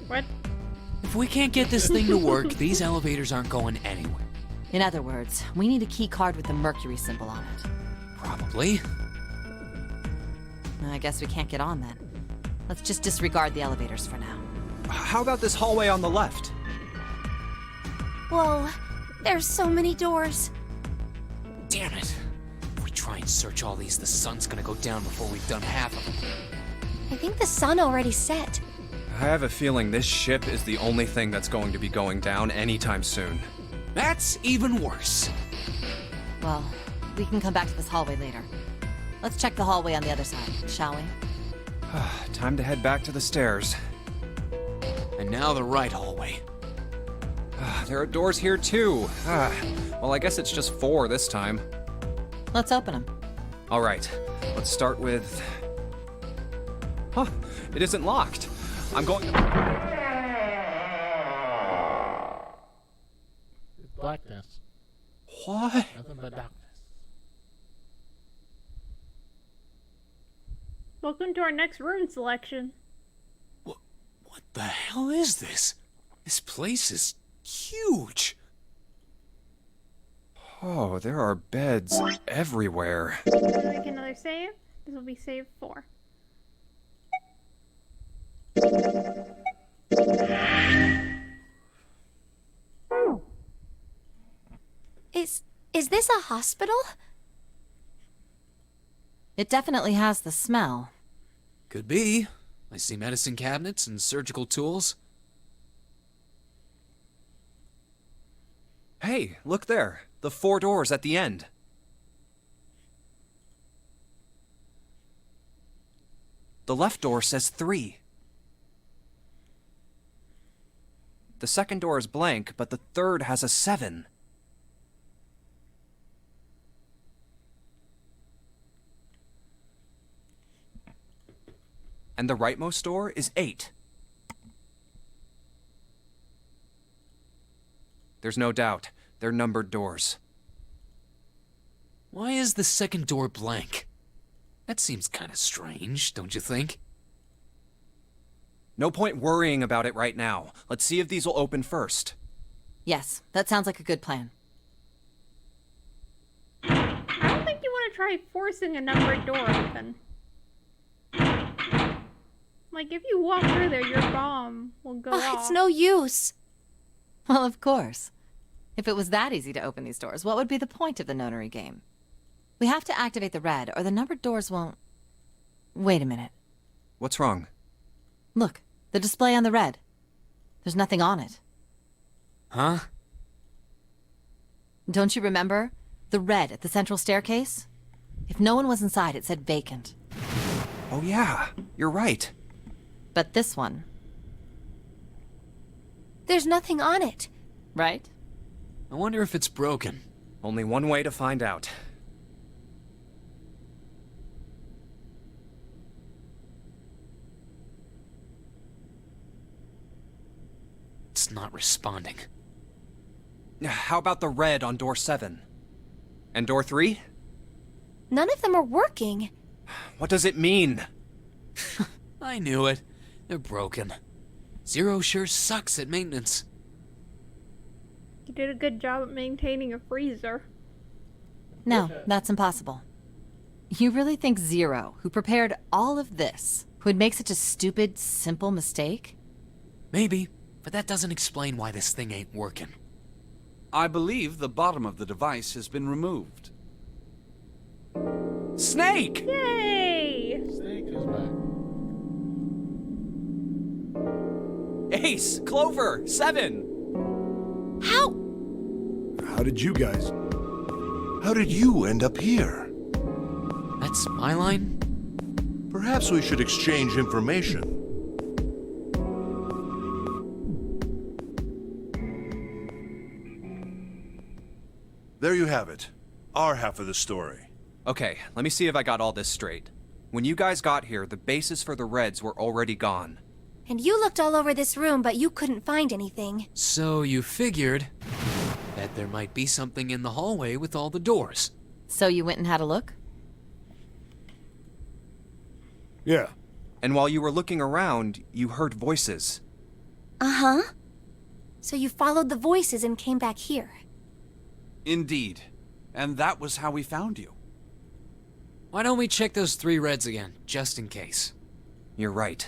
What? If we can't get this thing to work, these elevators aren't going anywhere. In other words, we need a key card with the Mercury symbol on it. Probably. I guess we can't get on then. Let's just disregard the elevators for now. How about this hallway on the left? Whoa, there's so many doors. Damn it. If we try and search all these, the sun's gonna go down before we've done half of them. I think the sun already set. I have a feeling this ship is the only thing that's going to be going down anytime soon. That's even worse. Well, we can come back to this hallway later. Let's check the hallway on the other side, shall we? Time to head back to the stairs. And now the right hallway. There are doors here too. Well, I guess it's just 4 this time. Let's open them. All right, let's start with... Huh, it isn't locked. I'm going to... Blackness. What? Nothing but darkness. Welcome to our next rune selection. What the hell is this? This place is huge. Oh, there are beds everywhere. Make another save. This will be save 4. Is this a hospital? It definitely has the smell. Could be. I see medicine cabinets and surgical tools. Hey, look there. The 4 doors at the end. The left door says 3. The second door is blank, but the third has a 7. And the rightmost door is 8. There's no doubt. They're numbered doors. Why is the second door blank? That seems kind of strange, don't you think? No point worrying about it right now. Let's see if these will open first. Yes, that sounds like a good plan. I don't think you want to try forcing a numbered door open. Like, if you walk through there, your bomb will go off. It's no use. Well, of course. If it was that easy to open these doors, what would be the point of the Nonary game? We have to activate the red, or the numbered doors won't... Wait a minute. What's wrong? Look, the display on the red. There's nothing on it. Huh? Don't you remember? The red at the central staircase? If no one was inside, it said vacant. Oh yeah, you're right. But this one, There's nothing on it. right? I wonder if it's broken. Only one way to find out. It's not responding. How about the red on door 7? And door 3? None of them are working. What does it mean? I knew it. They're broken. Zero sure sucks at maintenance. You did a good job at maintaining a freezer. No, that's impossible. You really think Zero, who prepared all of this, would make such a stupid, simple mistake? Maybe, but that doesn't explain why this thing ain't working. I believe the bottom of the device has been removed. Snake! Yay! Snake is back. Ace! Clover! 7! How? How did you end up here? That's my line? Perhaps we should exchange information. There you have it. Our half of the story. Okay, let me see if I got all this straight. When you guys got here, the bases for the Reds were already gone. And you looked all over this room, but you couldn't find anything. So you figured that there might be something in the hallway with all the doors. So you went and had a look? Yeah. And while you were looking around, you heard voices. Uh-huh. So you followed the voices and came back here. Indeed. And that was how we found you. Why don't we check those 3 Reds again, just in case? You're right.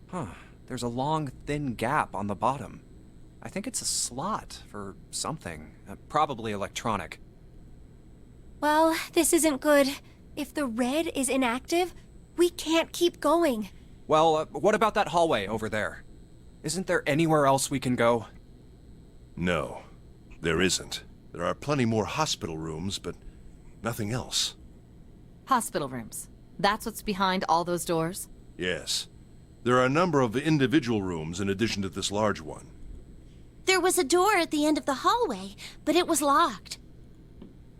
Huh. There's a long, thin gap on the bottom. I think it's a slot for something. Probably electronic. Well, this isn't good. If the red is inactive, we can't keep going. Well, what about that hallway over there? Isn't there anywhere else we can go? No, there isn't. There are plenty more hospital rooms, but nothing else. Hospital rooms. That's what's behind all those doors? Yes. There are a number of individual rooms in addition to this large one. There was a door at the end of the hallway, but it was locked.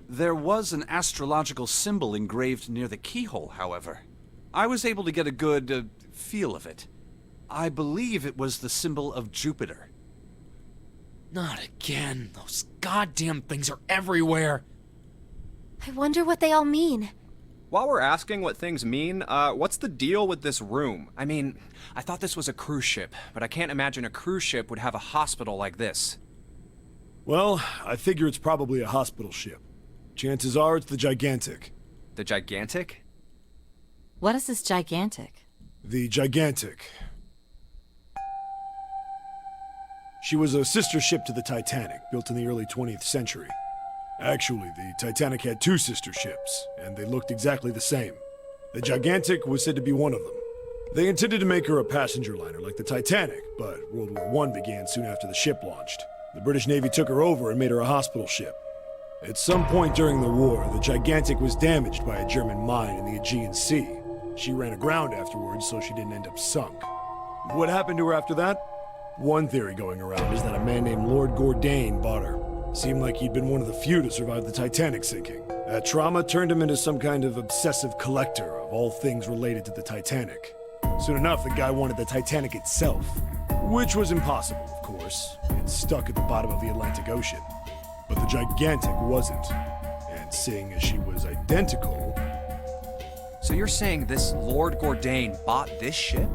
There was an astrological symbol engraved near the keyhole, however. I was able to get a good feel of it. I believe it was the symbol of Jupiter. Not again. Those goddamn things are everywhere. I wonder what they all mean. While we're asking what things mean, what's the deal with this room? I mean, I thought this was a cruise ship, but I can't imagine a cruise ship would have a hospital like this. Well, I figure it's probably a hospital ship. Chances are it's the Gigantic. The Gigantic? What is this gigantic? The Gigantic. She was a sister ship to the Titanic, built in the early 20th century. Actually, the Titanic had 2 sister ships, and they looked exactly the same. The Gigantic was said to be one of them. They intended to make her a passenger liner like the Titanic, but World War I began soon after the ship launched. The British Navy took her over and made her a hospital ship. At some point during the war, the Gigantic was damaged by a German mine in the Aegean Sea. She ran aground afterwards, so she didn't end up sunk. What happened to her after that? One theory going around is that a man named Lord Gourdain bought her. Seemed like he'd been one of the few to survive the Titanic sinking. That trauma turned him into some kind of obsessive collector of all things related to the Titanic. Soon enough, the guy wanted the Titanic itself. Which was impossible, of course. It's stuck at the bottom of the Atlantic Ocean. But the Gigantic wasn't. And seeing as she was identical... So you're saying this Lord Gourdain bought this ship?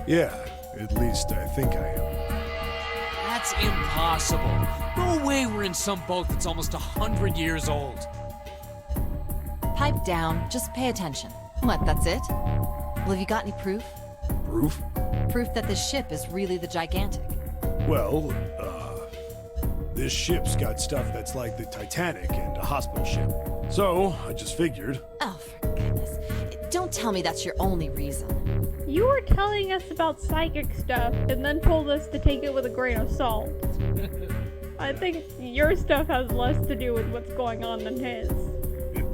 Yeah, at least I think I am. That's impossible. No way we're in some boat that's almost 100 years old. Pipe down, just pay attention. What, that's it? Well, have you got any proof? Proof? Proof that this ship is really the Gigantic. Well, this ship's got stuff that's like the Titanic and a hospital ship. So, I just figured. Oh, for goodness. Don't tell me that's your only reason. You were telling us about psychic stuff and then told us to take it with a grain of salt. I think your stuff has less to do with what's going on than his.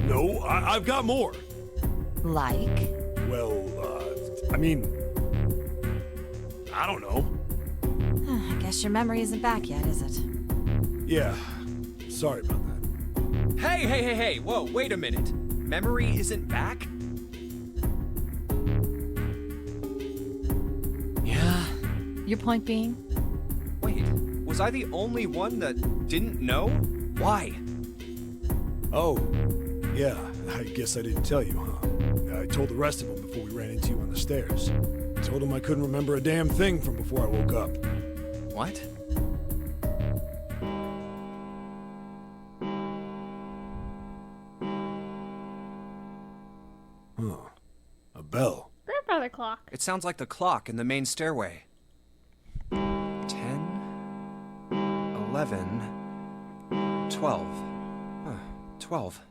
No, I've got more. Like? Well, I mean, I don't know. I guess your memory isn't back yet, is it? Yeah, sorry about that. Hey, whoa, wait a minute. Memory isn't back? Yeah. Your point being? Wait, was I the only one that didn't know? Why? Oh, yeah, I guess I didn't tell you, huh? I told the rest of them before we ran into you on the stairs. Told them I couldn't remember a damn thing from before I woke up. What? Huh. A bell. Grandfather clock. It sounds like the clock in the main stairway. 10, 11, 12. 12.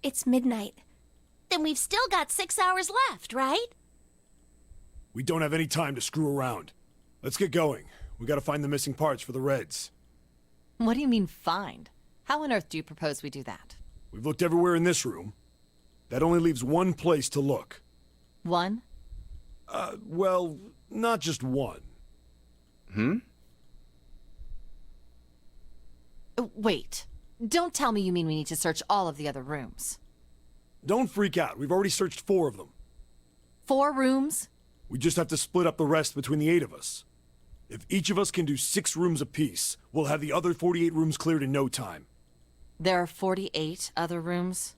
It's midnight. Then we've still got 6 hours left, right? We don't have any time to screw around. Let's get going. We gotta find the missing parts for the Reds. What do you mean, find? How on earth do you propose we do that? We've looked everywhere in this room. That only leaves one place to look. One? Well, not just one. Wait. Don't tell me you mean we need to search all of the other rooms. Don't freak out. We've already searched 4 of them. 4 rooms? We just have to split up the rest between the 8 of us. If each of us can do 6 rooms apiece, we'll have the other 48 rooms cleared in no time. There are 48 other rooms?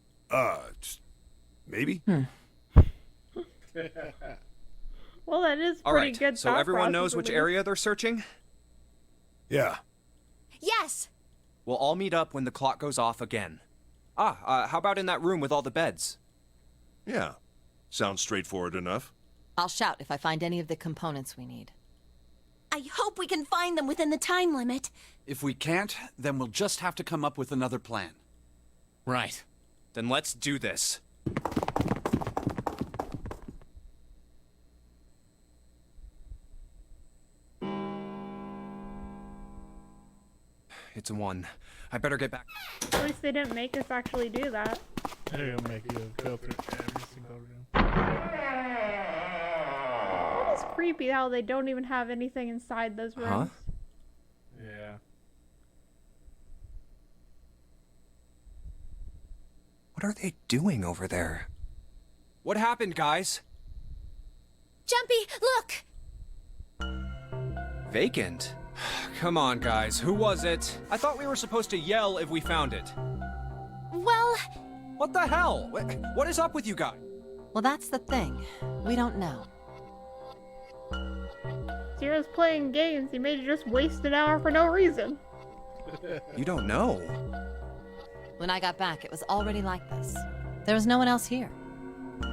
Maybe? Well, that is All pretty right, good. so thought everyone knows process which at least. area they're searching? Yeah. Yes! We'll all meet up when the clock goes off again. How about in that room with all the beds? Yeah. Sounds straightforward enough. I'll shout if I find any of the components we need. I hope we can find them within the time limit. If we can't, then we'll just have to come up with another plan. Right. Then let's do this. It's a 1. I better get back. At least they didn't make us actually do that. They're gonna make you go through every single room. It's creepy how they don't even have anything inside those rooms. Yeah. What are they doing over there? What happened, guys? Jumpy, look! Vacant? Come on, guys. Who was it? I thought we were supposed to yell if we found it. Well, What the hell? What is up with you guys? Well, that's the thing. We don't know. Zero's playing games. He made you just waste an hour for no reason. You don't know. When I got back, it was already like this. There was no one else here.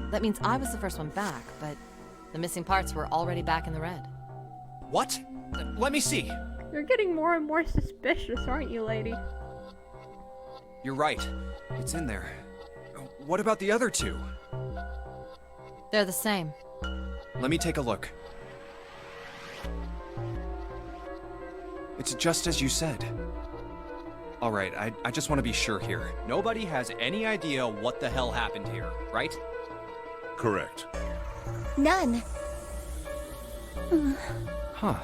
That means I was the first one back, but the missing parts were already back in the red. What? Let me see. You're getting more and more suspicious, aren't you, lady? You're right. It's in there. What about the other 2? They're the same. Let me take a look. It's just as you said. All right, I just want to be sure here. Nobody has any idea what the hell happened here, right? Correct. none. Huh.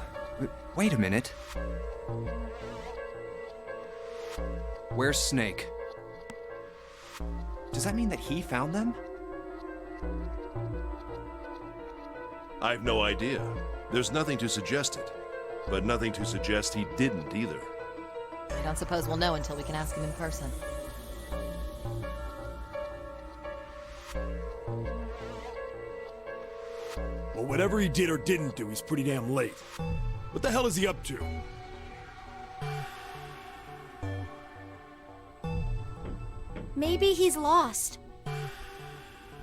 Wait a minute. Where's Snake? Does that mean that he found them? I've no idea. There's nothing to suggest it. But nothing to suggest he didn't either. I don't suppose we'll know until we can ask him in person. Well, whatever he did or didn't do, he's pretty damn late. What the hell is he up to? Maybe Maybe he's lost.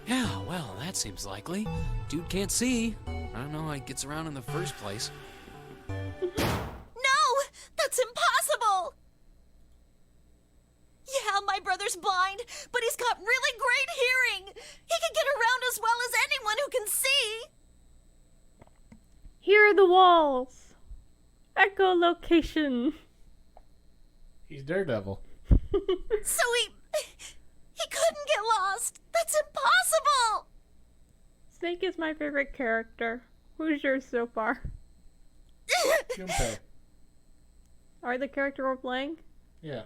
Yeah, well, that seems likely. Dude can't see. I don't know how he gets around in the first place. No! That's impossible! Yeah, my brother's blind, but he's got really great hearing. He can get around as well as anyone who can see. Here are the walls. Echolocation. He's Daredevil. So he couldn't get lost. That's impossible. Snake is my favorite character. Who's yours so far? Junpei. Are the character we're playing? Yeah.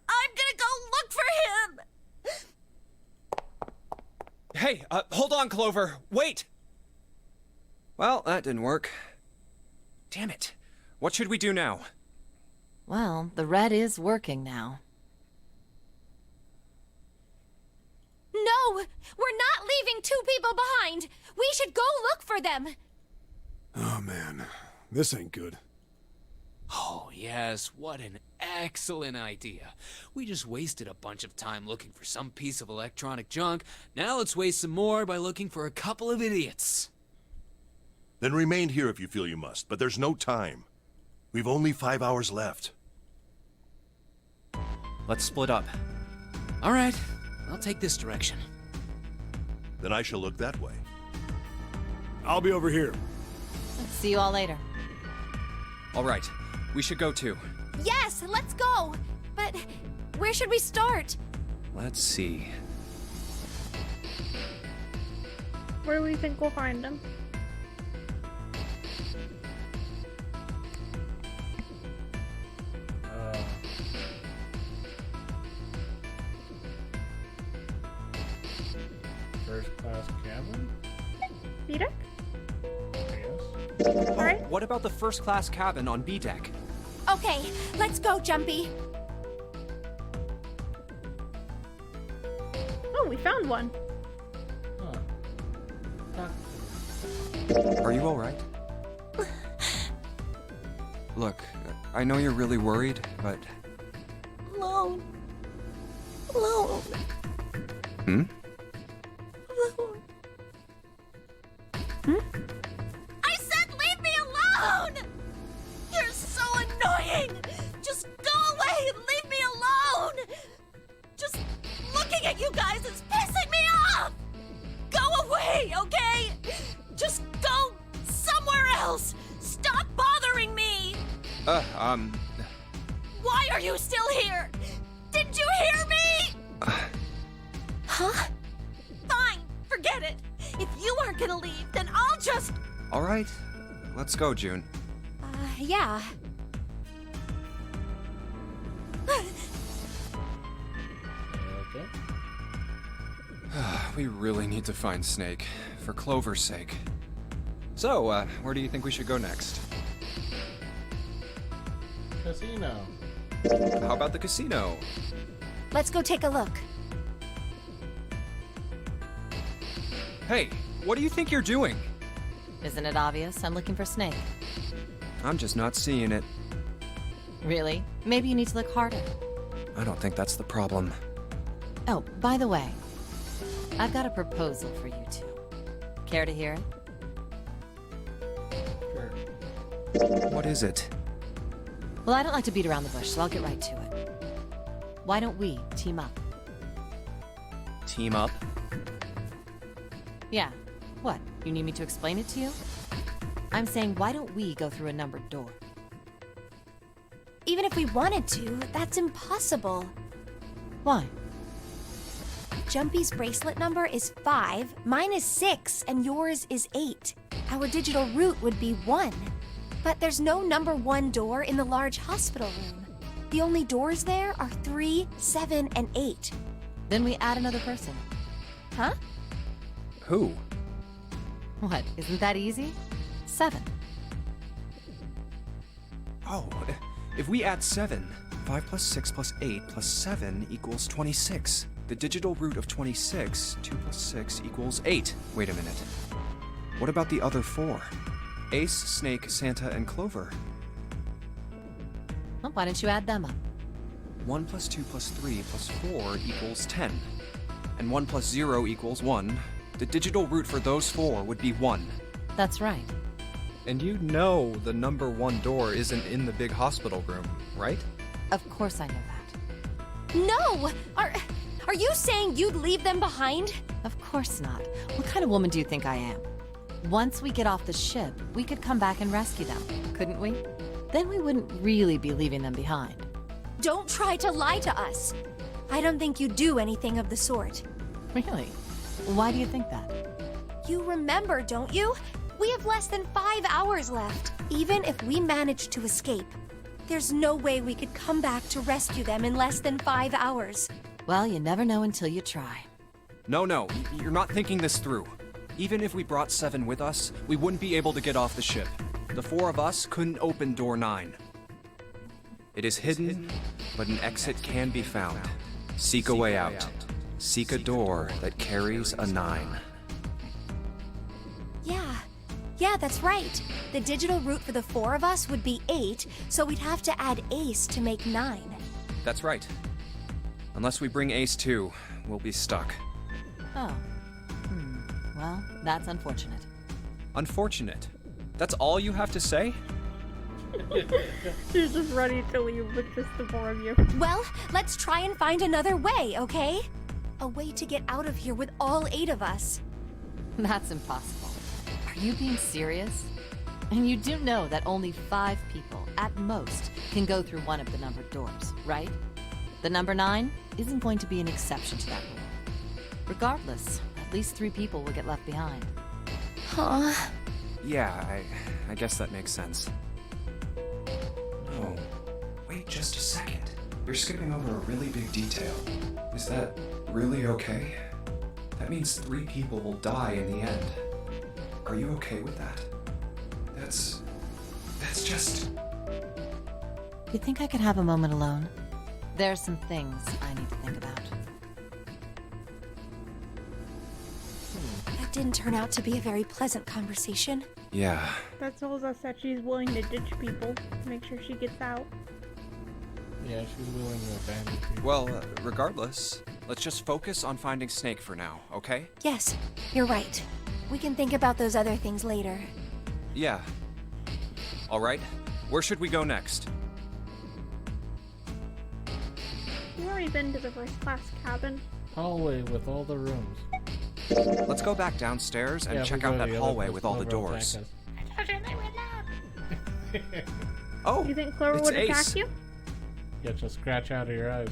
I'm gonna go look for him. Hey, hold on, Clover. Wait! Well, that didn't work. Damn it. What should we do now? Well, the red is working now. No! We're not leaving two people behind! We should go look for them! Oh man, this ain't good. Oh, yes, what an excellent idea. We just wasted a bunch of time looking for some piece of electronic junk. Now let's waste some more by looking for a couple of idiots. Then remain here if you feel you must, but there's no time. We've only 5 hours left. Let's split up. All right, I'll take this direction. Then I shall look that way. I'll be over here. See you all later. All right, we should go too. Yes, let's go! But where should we start? Let's see. Where do we think we'll find him? First class cabin? Peter? Yes. Alright. What about the first class cabin on B deck? Okay, let's go, Jumpy. Oh, we found one. Huh. Are you all right? Look, I know you're really worried, but... Alone. Alone. Hmm? Alone. I said leave me alone! You're so annoying! Just go away and leave me alone! Just looking at you guys is pissing me off! Go away, okay? Just go somewhere else! Stop bothering me! Why are you still here? Didn't you hear me? Huh? Fine, forget it. If you aren't gonna leave, then I'll just... All right, let's go, June. Yeah. Okay. We really need to find Snake, for Clover's sake. So, where do you think we should go next? Casino. How about the casino? Let's go take a look. Hey, what do you think you're doing? Isn't it obvious? I'm looking for Snake. I'm just not seeing it. Really? Maybe you need to look harder. I don't think that's the problem. Oh, by the way, I've got a proposal for you two. Care to hear it? Sure. What is it? Well, I don't like to beat around the bush, so I'll get right to it. Why don't we team up? Team up? Yeah. What? You need me to explain it to you? I'm saying, why don't we go through a numbered door? Even if we wanted to, that's impossible. Why? Jumpy's bracelet number is 5, mine is 6, and yours is 8. Our digital route would be 1. But there's no number 1 door in the large hospital room. The only doors there are 3, 7, and 8. Then we add another person. Huh? Who? What? Isn't that easy? 7. Oh, if we add 7, 5 plus 6 plus 8 plus 7 equals 26. The digital root of 26, 2 plus 6 equals 8. Wait a minute. What about the other 4? Ace, Snake, Santa, and Clover. Well, why don't you add them up? 1 plus 2 plus 3 plus 4 equals 10. And 1 plus 0 equals 1. The digital root for those 4 would be 1. That's right. And you know the number 1 door isn't in the big hospital room, right? Of course I know that. No! Are you saying you'd leave them behind? Of course not. What kind of woman do you think I am? Once we get off the ship, we could come back and rescue them, couldn't we? Then we wouldn't really be leaving them behind. Don't try to lie to us. I don't think you'd do anything of the sort. Really? Why do you think that? You remember, don't you? We have less than 5 hours left. Even if we manage to escape, there's no way we could come back to rescue them in less than 5 hours. Well, you never know until you try. No, you're not thinking this through. Even if we brought 7 with us, we wouldn't be able to get off the ship. The 4 of us couldn't open door 9. It is hidden, but an exit can be found. Seek a way out. Seek a door that carries a 9. Yeah, that's right. The digital root for the 4 of us would be 8, so we'd have to add Ace to make 9. That's right. Unless we bring Ace too, we'll be stuck. Oh. Well, that's unfortunate. Unfortunate? That's all you have to say? She's just ready to leave with just the 4 of you. Well, let's try and find another way, okay? A way to get out of here with all 8 of us. That's impossible. Are you being serious? And you do know that only 5 people, at most, can go through one of the numbered doors, right? The number 9 isn't going to be an exception to that rule. Regardless, at least 3 people will get left behind. Huh? Yeah, I guess that makes sense. No. Wait just a second. You're skipping over a really big detail. Is that really okay? That means 3 people will die in the end. Are you okay with that? That's just... You think I could have a moment alone? There are some things I need to think about. That didn't turn out to be a very pleasant conversation. Yeah. That tells us that she's willing to ditch people to make sure she gets out. Yeah, she's willing to abandon people. Well, regardless, let's just focus on finding Snake for now, okay? Yes, you're right. We can think about those other things later. Yeah. Alright, where should we go next? We've already been to the first class cabin. Hallway with all the rooms. Let's go back downstairs and Yeah, if check we go out to that the other hallway place, with all the Clover will doors. attack Oh, Do you think Clover it's would Ace. attack you? us. Get a scratch out of your eyes.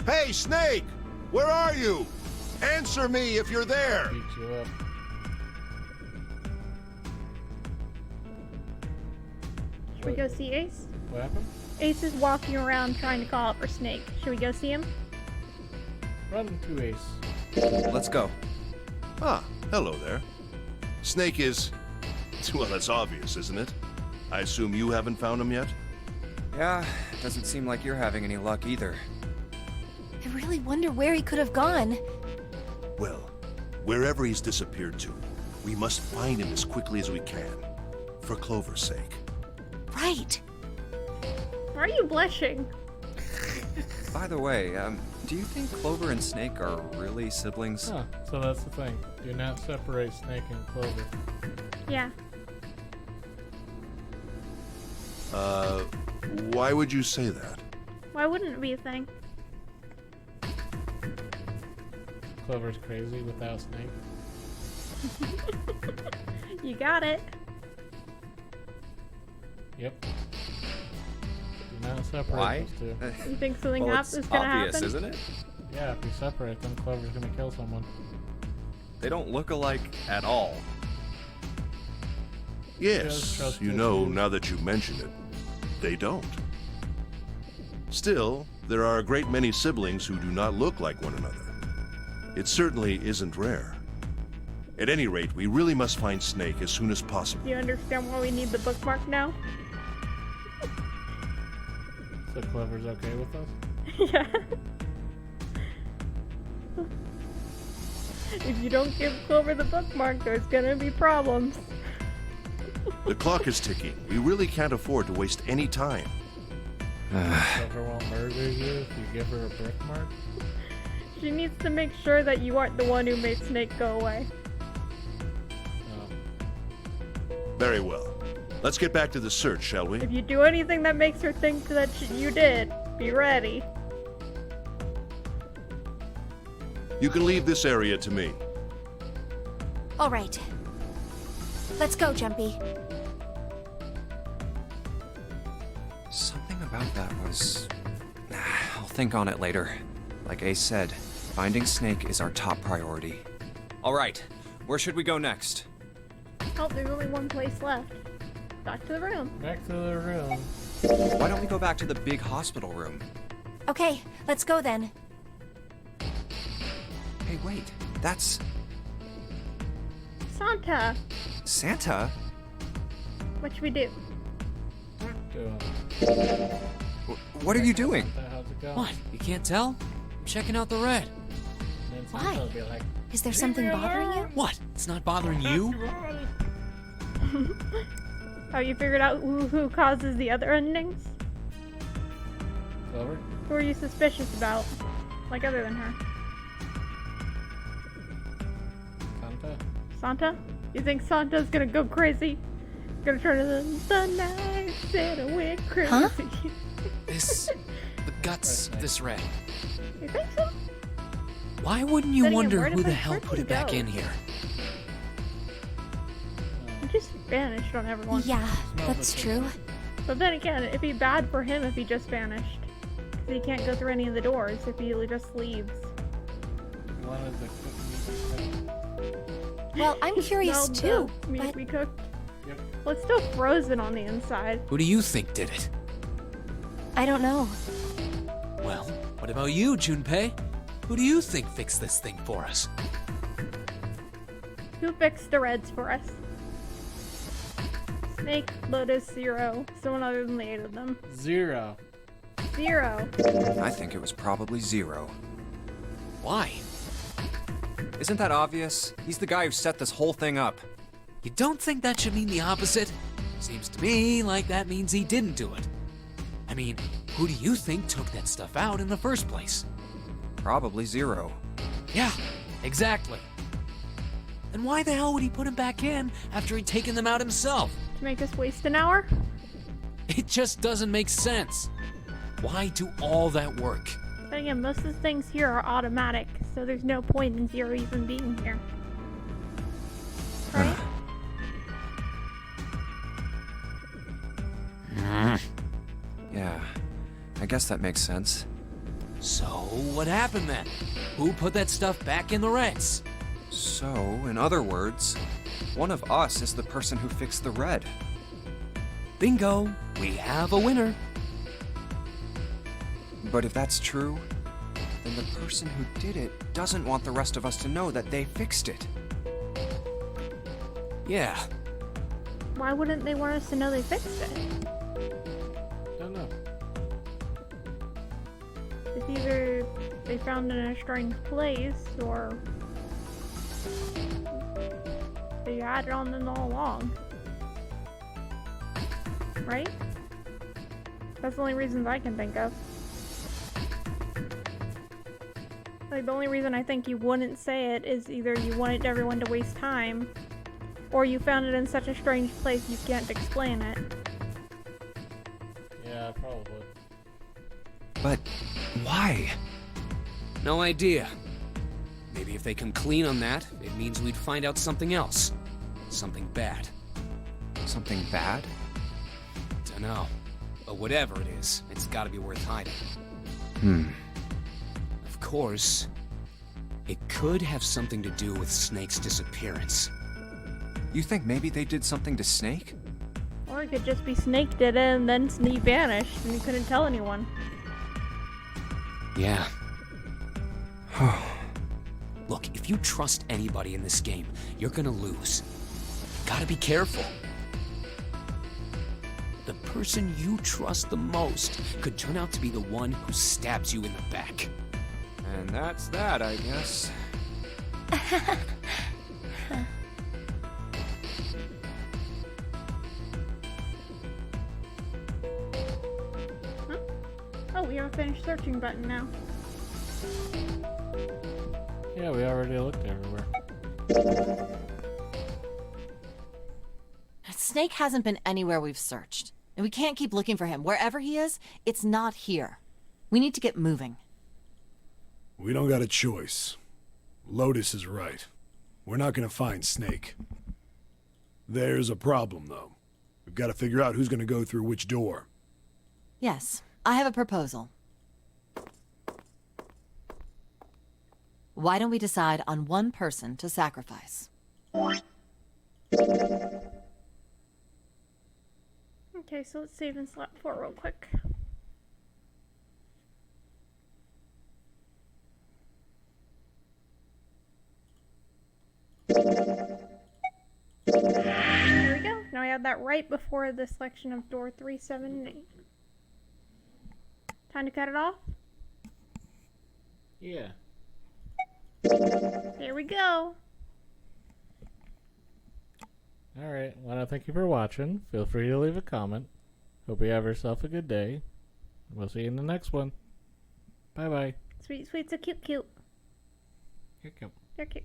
Hey, Snake! Where are you? Answer me if you're there! Beat you up. Should we go see Ace? What happened? Ace is walking around trying to call out for Snake. Should we go see him? Run to Ace. Let's go. Ah, hello there. Snake is... Well, that's obvious, isn't it? I assume you haven't found him yet? Yeah, doesn't seem like you're having any luck either. I really wonder where he could have gone. Well, wherever he's disappeared to, we must find him as quickly as we can. For Clover's sake. Right. Why are you blushing? By the way, do you think Clover and Snake are really siblings? Huh, so that's the thing. Do not separate Snake and Clover. Yeah. Why would you say that? Why wouldn't it be a thing? Clover's crazy without Snake. You got it. Yep. Do not separate Why? those two. You think something Well, is it's gonna obvious, happen? isn't it? Yeah, if you separate them, Clover's gonna kill someone. They don't look alike at all. Yes, trust you the know, two. now that you mention it, they don't. Still, there are a great many siblings who do not look like one another. It certainly isn't rare. At any rate, we really must find Snake as soon as possible. Do you understand why we need the bookmark now? So Clover's okay with us? Yeah. If you don't give Clover the bookmark, there's gonna be problems. The clock is ticking. We really can't afford to waste any time. Silver won't murder you if you give her a birthmark. She needs to make sure that you aren't the one who made Snake go away. Very well. Let's get back to the search, shall we? If you do anything that makes her think that you did, be ready. You can leave this area to me. All right. Let's go, Jumpy. Something about that was... I'll think on it later. Like Ace said, finding Snake is our top priority. All right, where should we go next? Oh, there's only one place left. Back to the room. Back to the room. Why don't we go back to the big hospital room? Okay, let's go then. Hey, wait, that's Santa, Santa? what should we do? What are you doing? How's it going? What? You can't tell? I'm checking out the red. And then Why? Santa will be like, Is there something bothering you? What? It's not bothering you? Have you figured out who causes the other endings? Silver? Who are you suspicious about? Like other than her? Santa? Santa? You think Santa's gonna go crazy? Gonna turn into the night Santa went crazy. Huh? The guts of this red. You think so? Why wouldn't you Then again, wonder where did who the my hell put freaking it back go? in here? It just vanished on everyone. Yeah, that's true. But then again, it'd be bad for him if he just vanished. Because he can't go through any of the doors if he just leaves. One of the cookies. Well, I'm curious Smelled too, the meat but we cooked. Yep. Well, it's still frozen on the inside. Who do you think did it? I don't know. Well, what about you, Junpei? Who do you think fixed this thing for us? Who fixed the reds for us? Snake, Lotus, Zero. Someone other than the 8 of them. 0. Zero. I think it was probably Zero. Why? Isn't that obvious? He's the guy who set this whole thing up. You don't think that should mean the opposite? Seems to me like that means he didn't do it. I mean, who do you think took that stuff out in the first place? Probably Zero. Yeah, exactly. And why the hell would he put them back in after he'd taken them out himself? To make us waste an hour? It just doesn't make sense. Why do all that work? But again, most of the things here are automatic, so there's no point in Zero even being here. Right? Yeah, I guess that makes sense. So, what happened then? Who put that stuff back in the reds? So, in other words, one of us is the person who fixed the red. Bingo, we have a winner. But if that's true, then the person who did it doesn't want the rest of us to know that they fixed it. Yeah, Why wouldn't they want us to know they fixed it? Don't know. It's either they found it in a strange place, or they had it on them all along. Right? That's the only reasons I can think of. Like, the only reason I think you wouldn't say it is either you wanted everyone to waste time, or you found it in such a strange place you can't explain it. Yeah, probably. But why? no idea. Maybe if they come clean on that, it means we'd find out something else. Something bad. Something bad? Dunno. But whatever it is, it's gotta be worth hiding. Of course, it could have something to do with Snake's disappearance. You think maybe they did something to Snake? Or it could just be Snake did it and then he vanished and he couldn't tell anyone. Yeah. Look, if you trust anybody in this game, you're gonna lose. You gotta be careful. The person you trust the most could turn out to be the one who stabs you in the back. And that's that, I guess. have a finish searching button now. Yeah, we already looked everywhere. Snake hasn't been anywhere we've searched. And we can't keep looking for him. Wherever he is, it's not here. We need to get moving. We don't got a choice. Lotus is right. We're not gonna find Snake. There's a problem, though. We've got to figure out who's gonna go through which door. Yes, I have a proposal. Why don't we decide on one person to sacrifice? Okay, so let's save and slap 4 real quick. There we go. Now I have that right before the selection of door 3, 7, and 8. Time to cut it off? Yeah. There we go. Alright, well, thank you for watching. Feel free to leave a comment. Hope you have yourself a good day. We'll see you in the next one. Bye-bye. Sweet, sweet, so cute, cute. Here you go. They're cute.